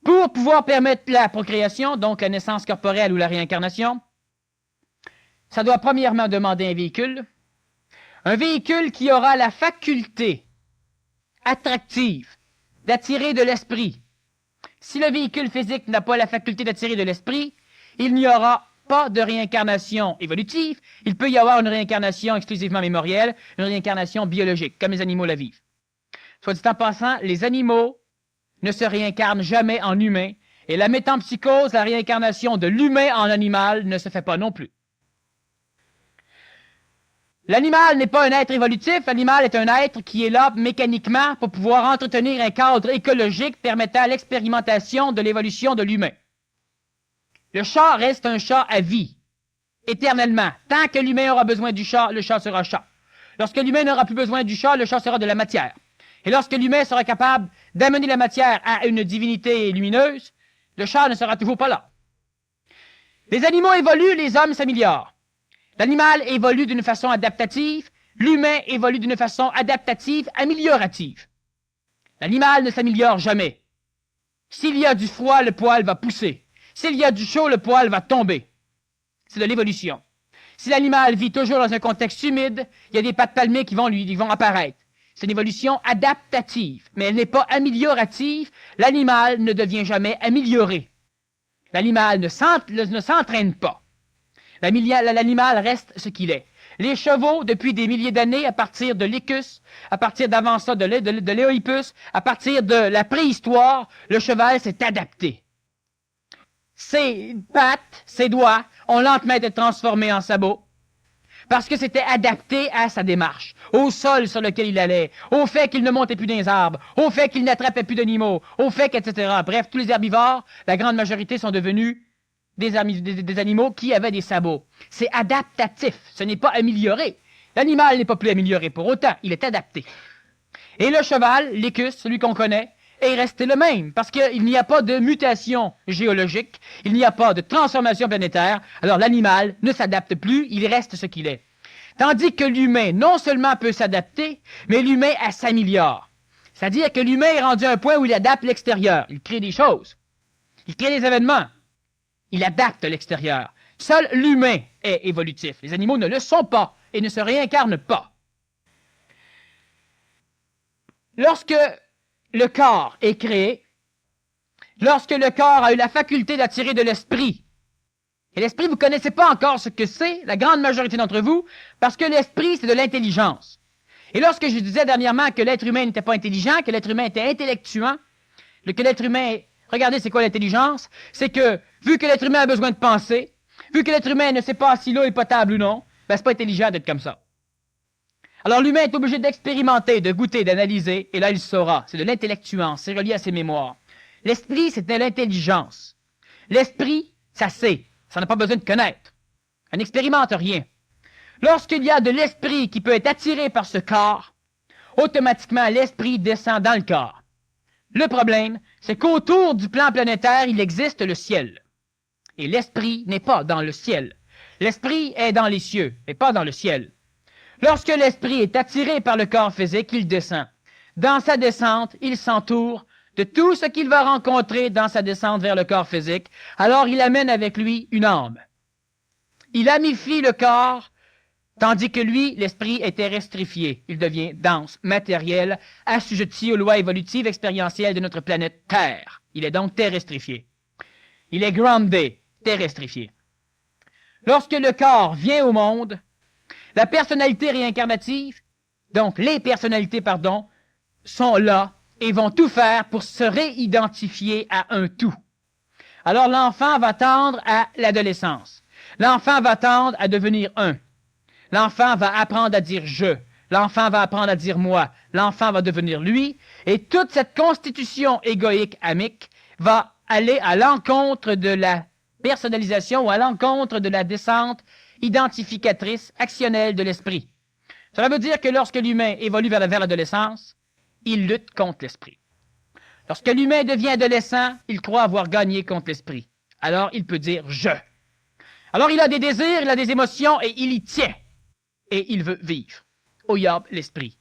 B: Pour pouvoir permettre la procréation, donc la naissance corporelle ou la réincarnation, ça doit premièrement demander un véhicule. Un véhicule qui aura la faculté attractive d'attirer de l'esprit. Si le véhicule physique n'a pas la faculté d'attirer de l'esprit, il n'y aura pas de réincarnation évolutive. Il peut y avoir une réincarnation exclusivement mémorielle, une réincarnation biologique, comme les animaux la vivent. Soit dit en passant, les animaux ne se réincarnent jamais en humains, et la métempsychose, la réincarnation de l'humain en animal, ne se fait pas non plus. L'animal n'est pas un être évolutif, l'animal est un être qui est là mécaniquement pour pouvoir entretenir un cadre écologique permettant l'expérimentation de l'évolution de l'humain. Le chat reste un chat à vie, éternellement. Tant que l'humain aura besoin du chat, le chat sera chat. Lorsque l'humain n'aura plus besoin du chat, le chat sera de la matière. Et lorsque l'humain sera capable d'amener la matière à une divinité lumineuse, le chat ne sera toujours pas là. Les animaux évoluent, les hommes s'améliorent. L'animal évolue d'une façon adaptative, l'humain évolue d'une façon adaptative, améliorative. L'animal ne s'améliore jamais. S'il y a du froid, le poil va pousser. S'il y a du chaud, le poil va tomber. C'est de l'évolution. Si l'animal vit toujours dans un contexte humide, il y a des pattes palmées qui vont apparaître. C'est une évolution adaptative, mais elle n'est pas améliorative. L'animal ne devient jamais amélioré. L'animal ne s'entraîne pas. L'animal reste ce qu'il est. Les chevaux, depuis des milliers d'années, à partir de l'Icus, à partir d'avant ça de l'Éohippus, à partir de la préhistoire, le cheval s'est adapté. Ses pattes, ses doigts, ont lentement été transformés en sabots, parce que c'était adapté à sa démarche, au sol sur lequel il allait, au fait qu'il ne montait plus dans les arbres, au fait qu'il n'attrapait plus d'animaux, au fait etc. Bref, tous les herbivores, la grande majorité sont devenus des animaux qui avaient des sabots. C'est adaptatif, ce n'est pas amélioré. L'animal n'est pas plus amélioré pour autant, il est adapté. Et le cheval, l'écus, celui qu'on connaît, est resté le même, parce qu'il n'y a pas de mutation géologique, il n'y a pas de transformation planétaire, alors l'animal ne s'adapte plus, il reste ce qu'il est. Tandis que l'humain, non seulement peut s'adapter, mais l'humain s'améliore. C'est-à-dire que l'humain est rendu à un point où il adapte l'extérieur, il crée des choses, il crée des événements. Il adapte l'extérieur. Seul l'humain est évolutif. Les animaux ne le sont pas et ne se réincarnent pas. Lorsque le corps est créé, lorsque le corps a eu la faculté d'attirer de l'esprit, et l'esprit, vous ne connaissez pas encore ce que c'est, la grande majorité d'entre vous, parce que l'esprit, c'est de l'intelligence. Et lorsque je disais dernièrement que l'être humain n'était pas intelligent, que l'être humain était intellectuant, que l'être humain, regardez c'est quoi l'intelligence, c'est que vu que l'être humain a besoin de penser, vu que l'être humain ne sait pas si l'eau est potable ou non, ben c'est pas intelligent d'être comme ça. Alors l'humain est obligé d'expérimenter, de goûter, d'analyser, et là il saura. C'est de l'intellectuance, c'est relié à ses mémoires. L'esprit, c'est de l'intelligence. L'esprit, ça sait, ça n'a pas besoin de connaître. On n'expérimente rien. Lorsqu'il y a de l'esprit qui peut être attiré par ce corps, automatiquement l'esprit descend dans le corps. Le problème, c'est qu'autour du plan planétaire, il existe le ciel. Et l'esprit n'est pas dans le ciel. L'esprit est dans les cieux, et pas dans le ciel. Lorsque l'esprit est attiré par le corps physique, il descend. Dans sa descente, il s'entoure de tout ce qu'il va rencontrer dans sa descente vers le corps physique. Alors il amène avec lui une âme. Il amifie le corps, tandis que lui, l'esprit est terrestrifié. Il devient dense, matériel, assujetti aux lois évolutives expérientielles de notre planète Terre. Il est donc terrestrifié. Il est grounded, terrestrifié. Lorsque le corps vient au monde, la personnalité réincarnative, donc les personnalités, pardon, sont là et vont tout faire pour se réidentifier à un tout. Alors l'enfant va tendre à l'adolescence. L'enfant va tendre à devenir un. L'enfant va apprendre à dire « je ». L'enfant va apprendre à dire « moi ». L'enfant va devenir lui. Et toute cette constitution égoïque, amique, va aller à l'encontre de la personnalisation ou à l'encontre de la descente identificatrice, actionnelle de l'esprit. Cela veut dire que lorsque l'humain évolue vers l'adolescence, il lutte contre l'esprit. Lorsque l'humain devient adolescent, il croit avoir gagné contre l'esprit. Alors il peut dire « je ». Alors il a des désirs, il a des émotions et il y tient. Et il veut vivre. Oyab, l'esprit.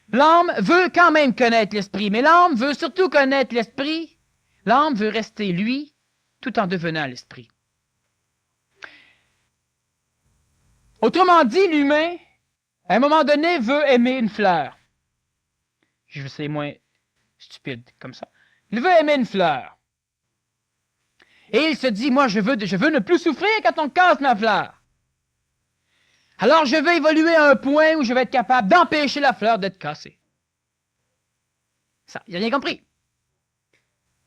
B: L'âme veut quand même connaître l'esprit, mais l'âme veut surtout connaître l'esprit. L'âme veut rester lui, tout en devenant l'esprit. Autrement dit, l'humain, à un moment donné, veut aimer une fleur. Je sais moins stupide comme ça. Il veut aimer une fleur. Et il se dit, moi, je veux ne plus souffrir quand on casse ma fleur. Alors, je vais évoluer à un point où je vais être capable d'empêcher la fleur d'être cassée. Ça, il n'a rien compris.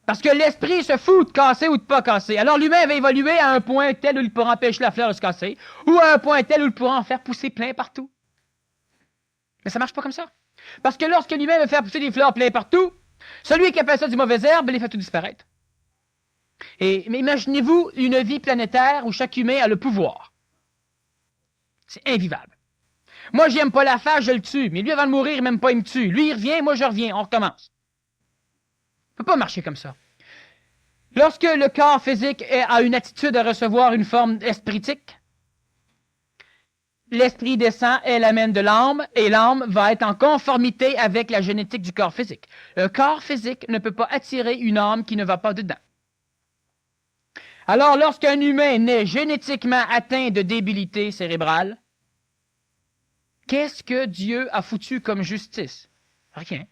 B: Parce que l'esprit se fout de casser ou de pas casser. Alors, l'humain va évoluer à un point tel où il pourra empêcher la fleur de se casser, ou à un point tel où il pourra en faire pousser plein partout. Mais ça marche pas comme ça. Parce que lorsque l'humain veut faire pousser des fleurs plein partout, celui qui a fait ça du mauvais herbe, il les fait tout disparaître. Mais imaginez-vous une vie planétaire où chaque humain a le pouvoir. C'est invivable. Moi, j'aime pas la face, je le tue. Mais lui, avant de mourir, même pas, il me tue. Lui, il revient, moi, je reviens. On recommence. Ça peut pas marcher comme ça. Lorsque le corps physique a une attitude à recevoir une forme espritique, l'esprit descend, elle amène de l'âme, et l'âme va être en conformité avec la génétique du corps physique. Le corps physique ne peut pas attirer une âme qui ne va pas dedans. Alors, lorsqu'un humain naît génétiquement atteint de débilité cérébrale, qu'est-ce que Dieu a foutu comme justice? Rien.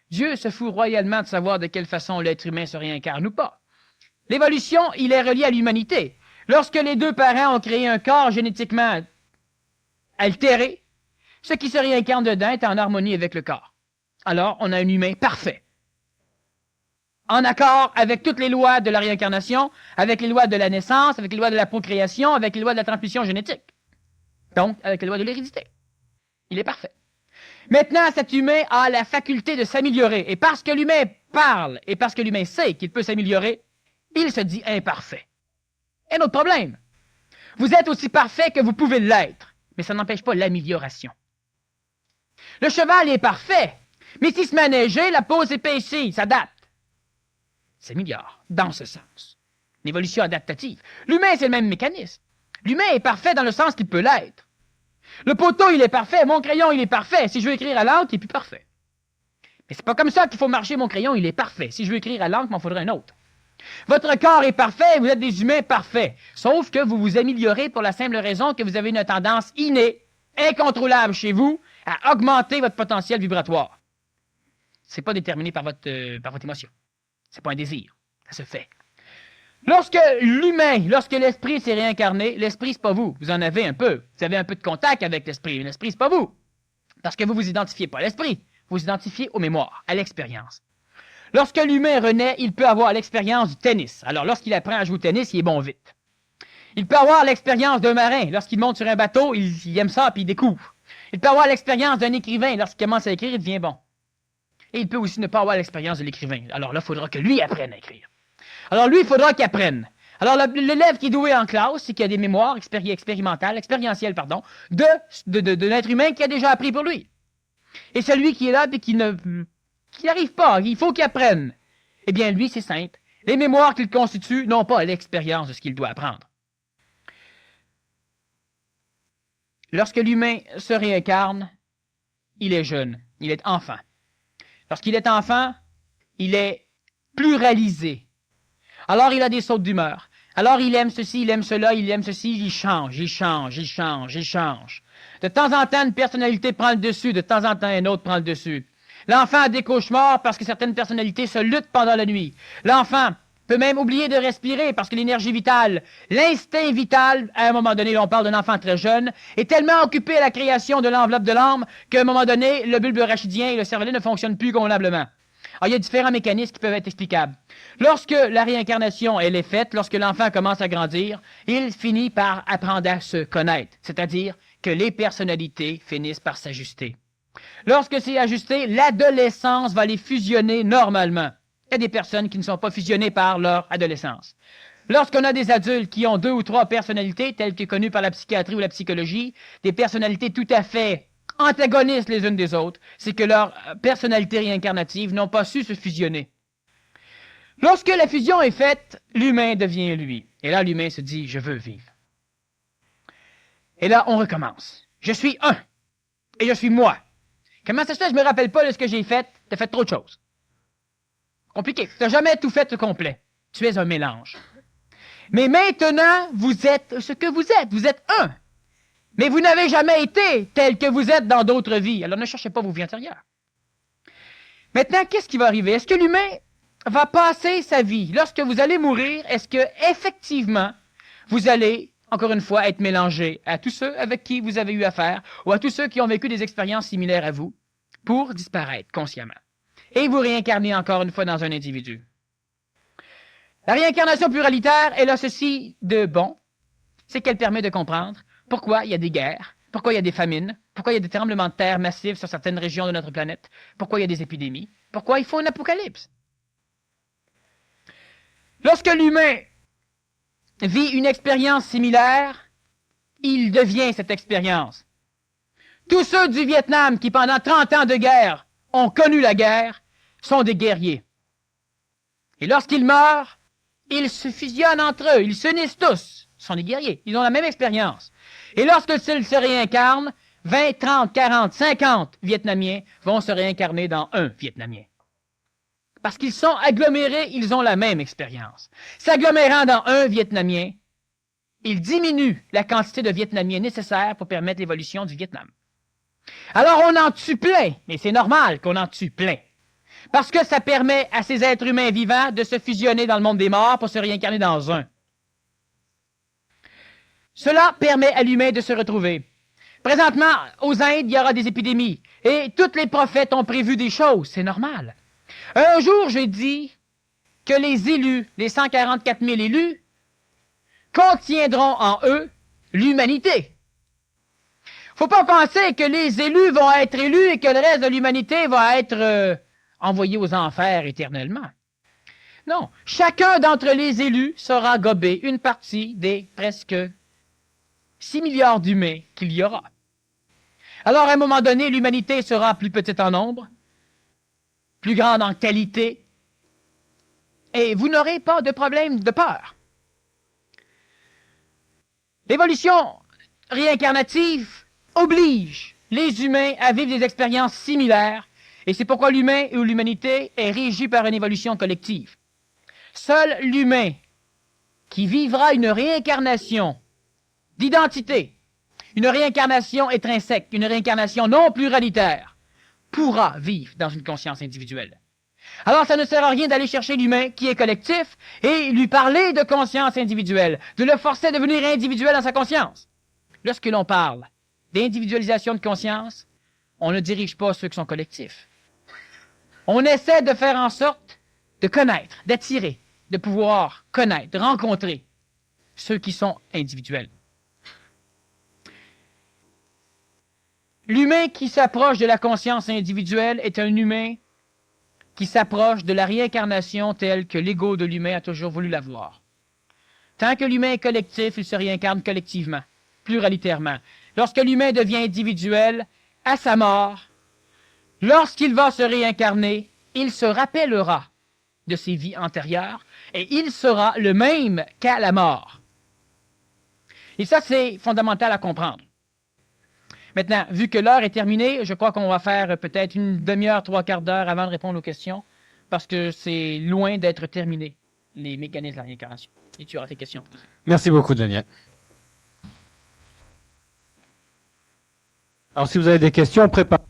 B: Dieu se fout royalement de savoir de quelle façon l'être humain se réincarne ou pas. L'évolution, il est relié à l'humanité. Lorsque les deux parents ont créé un corps génétiquement altéré, ce qui se réincarne dedans est en harmonie avec le corps. Alors, on a un humain parfait. En accord avec toutes les lois de la réincarnation, avec les lois de la naissance, avec les lois de la procréation, avec les lois de la transmission génétique. Donc, avec les lois de l'hérédité. Il est parfait. Maintenant, cet humain a la faculté de s'améliorer. Et parce que l'humain parle, et parce que l'humain sait qu'il peut s'améliorer, il se dit imparfait. Un autre problème. Vous êtes aussi parfait que vous pouvez l'être, mais ça n'empêche pas l'amélioration. Le cheval est parfait, mais s'il se met à neiger, la peau s'épaissit, il s'adapte. S'améliore, dans ce sens. Une évolution adaptative. L'humain, c'est le même mécanisme. L'humain est parfait dans le sens qu'il peut l'être. Le poteau, il est parfait. Mon crayon, il est parfait. Si je veux écrire à l'encre, il est plus parfait. Mais c'est pas comme ça qu'il faut marcher. Mon crayon, il est parfait. Si je veux écrire à l'encre, il m'en faudrait un autre. Votre corps est parfait. Vous êtes des humains parfaits. Sauf que vous vous améliorez pour la simple raison que vous avez une tendance innée, incontrôlable chez vous, à augmenter votre potentiel vibratoire. C'est pas déterminé par votre émotion. C'est pas un désir. Ça se fait. Lorsque l'esprit s'est réincarné, l'esprit, c'est pas vous. Vous en avez un peu. Vous avez un peu de contact avec l'esprit, mais l'esprit, c'est pas vous. Parce que vous vous identifiez pas à l'esprit, vous vous identifiez aux mémoires, à l'expérience. Lorsque l'humain renaît, il peut avoir l'expérience du tennis. Alors, lorsqu'il apprend à jouer au tennis, il est bon vite. Il peut avoir l'expérience d'un marin. Lorsqu'il monte sur un bateau, il aime ça, puis il découvre. Il peut avoir l'expérience d'un écrivain. Lorsqu'il commence à écrire, il devient bon. Et il peut aussi ne pas avoir l'expérience de l'écrivain. Alors là, il faudra que lui apprenne à écrire. Alors lui, il faudra qu'il apprenne. Alors l'élève qui est doué en classe, c'est qu'il a des mémoires expérientielles, de l'être humain qui a déjà appris pour lui. Et celui qui est là et qui n'arrive pas, il faut qu'il apprenne. Eh bien, lui, c'est simple. Les mémoires qu'il constitue n'ont pas l'expérience de ce qu'il doit apprendre. Lorsque l'humain se réincarne, il est jeune, il est enfant. Lorsqu'il est enfant, il est pluralisé. Alors, il a des sautes d'humeur. Alors, il aime ceci, il aime cela, il aime ceci, il change. De temps en temps, une personnalité prend le dessus, de temps en temps, une autre prend le dessus. L'enfant a des cauchemars parce que certaines personnalités se luttent pendant la nuit. L'enfant peut même oublier de respirer parce que l'énergie vitale, l'instinct vital, à un moment donné, on parle d'un enfant très jeune, est tellement occupé à la création de l'enveloppe de l'âme qu'à un moment donné, le bulbe rachidien et le cervelet ne fonctionnent plus convenablement. Alors, il y a différents mécanismes qui peuvent être explicables. Lorsque la réincarnation, elle est faite, lorsque l'enfant commence à grandir, il finit par apprendre à se connaître, c'est-à-dire que les personnalités finissent par s'ajuster. Lorsque c'est ajusté, l'adolescence va les fusionner normalement. Il y a des personnes qui ne sont pas fusionnées par leur adolescence. Lorsqu'on a des adultes qui ont 2 ou 3 personnalités, telles que connues par la psychiatrie ou la psychologie, des personnalités tout à fait antagonistes les unes des autres, c'est que leurs personnalités réincarnatives n'ont pas su se fusionner. Lorsque la fusion est faite, l'humain devient lui. Et là, l'humain se dit, je veux vivre. Et là, on recommence. Je suis un. Et je suis moi. Comment ça se fait? Je me rappelle pas de ce que j'ai fait. T'as fait trop de choses. Compliqué. T'as jamais tout fait au complet. Tu es un mélange. Mais maintenant, vous êtes ce que vous êtes. Vous êtes un. Mais vous n'avez jamais été tel que vous êtes dans d'autres vies. Alors ne cherchez pas vos vies antérieures. Maintenant, qu'est-ce qui va arriver? Est-ce que l'humain va passer sa vie? Lorsque vous allez mourir, est-ce que effectivement, vous allez, encore une fois, être mélangé à tous ceux avec qui vous avez eu affaire ou à tous ceux qui ont vécu des expériences similaires à vous pour disparaître consciemment? Et vous réincarnez encore une fois dans un individu. La réincarnation pluralitaire, elle a ceci de bon, c'est qu'elle permet de comprendre pourquoi il y a des guerres, pourquoi il y a des famines, pourquoi il y a des tremblements de terre massifs sur certaines régions de notre planète, pourquoi il y a des épidémies, pourquoi il faut un apocalypse. Lorsque l'humain vit une expérience similaire, il devient cette expérience. Tous ceux du Vietnam qui, pendant 30 ans de guerre, ont connu la guerre, sont des guerriers. Et lorsqu'ils meurent, ils se fusionnent entre eux, ils s'unissent tous. Ce sont des guerriers, ils ont la même expérience. Et lorsqu'ils se réincarnent, 20, 30, 40, 50 Vietnamiens vont se réincarner dans un Vietnamien. Parce qu'ils sont agglomérés, ils ont la même expérience. S'agglomérant dans un Vietnamien, ils diminuent la quantité de Vietnamiens nécessaire pour permettre l'évolution du Vietnam. Alors on en tue plein, et c'est normal qu'on en tue plein. Parce que ça permet à ces êtres humains vivants de se fusionner dans le monde des morts pour se réincarner dans un. Cela permet à l'humain de se retrouver. Présentement, aux Indes, il y aura des épidémies. Et tous les prophètes ont prévu des choses. C'est normal. Un jour, j'ai dit que les élus, les 144 000 élus, contiendront en eux l'humanité. Faut pas penser que les élus vont être élus et que le reste de l'humanité va être envoyé aux enfers éternellement. Non. Chacun d'entre les élus sera gobé une partie des presque 6 milliards d'humains qu'il y aura. Alors, à un moment donné, l'humanité sera plus petite en nombre, plus grande en qualité, et vous n'aurez pas de problème de peur. L'évolution réincarnative oblige les humains à vivre des expériences similaires, et c'est pourquoi l'humain ou l'humanité est régie par une évolution collective. Seul l'humain qui vivra une réincarnation d'identité, une réincarnation intrinsèque, une réincarnation non pluralitaire, pourra vivre dans une conscience individuelle. Alors, ça ne sert à rien d'aller chercher l'humain qui est collectif et lui parler de conscience individuelle, de le forcer à devenir individuel dans sa conscience. Lorsque l'on parle d'individualisation de conscience, on ne dirige pas ceux qui sont collectifs. On essaie de faire en sorte de connaître, d'attirer, de pouvoir connaître, de rencontrer ceux qui sont individuels. L'humain qui s'approche de la conscience individuelle est un humain qui s'approche de la réincarnation telle que l'ego de l'humain a toujours voulu l'avoir. Tant que l'humain est collectif, il se réincarne collectivement, pluralitairement. Lorsque l'humain devient individuel, à sa mort, lorsqu'il va se réincarner, il se rappellera de ses vies antérieures et il sera le même qu'à la mort. Et ça, c'est fondamental à comprendre. Maintenant, vu que l'heure est terminée, je crois qu'on va faire peut-être une demi-heure, 3/4 d'heure avant de répondre aux questions, parce que c'est loin d'être terminé, les mécanismes de la réincarnation. Et tu auras tes questions.
A: Merci beaucoup, Daniel. Alors, si vous avez des questions, préparez.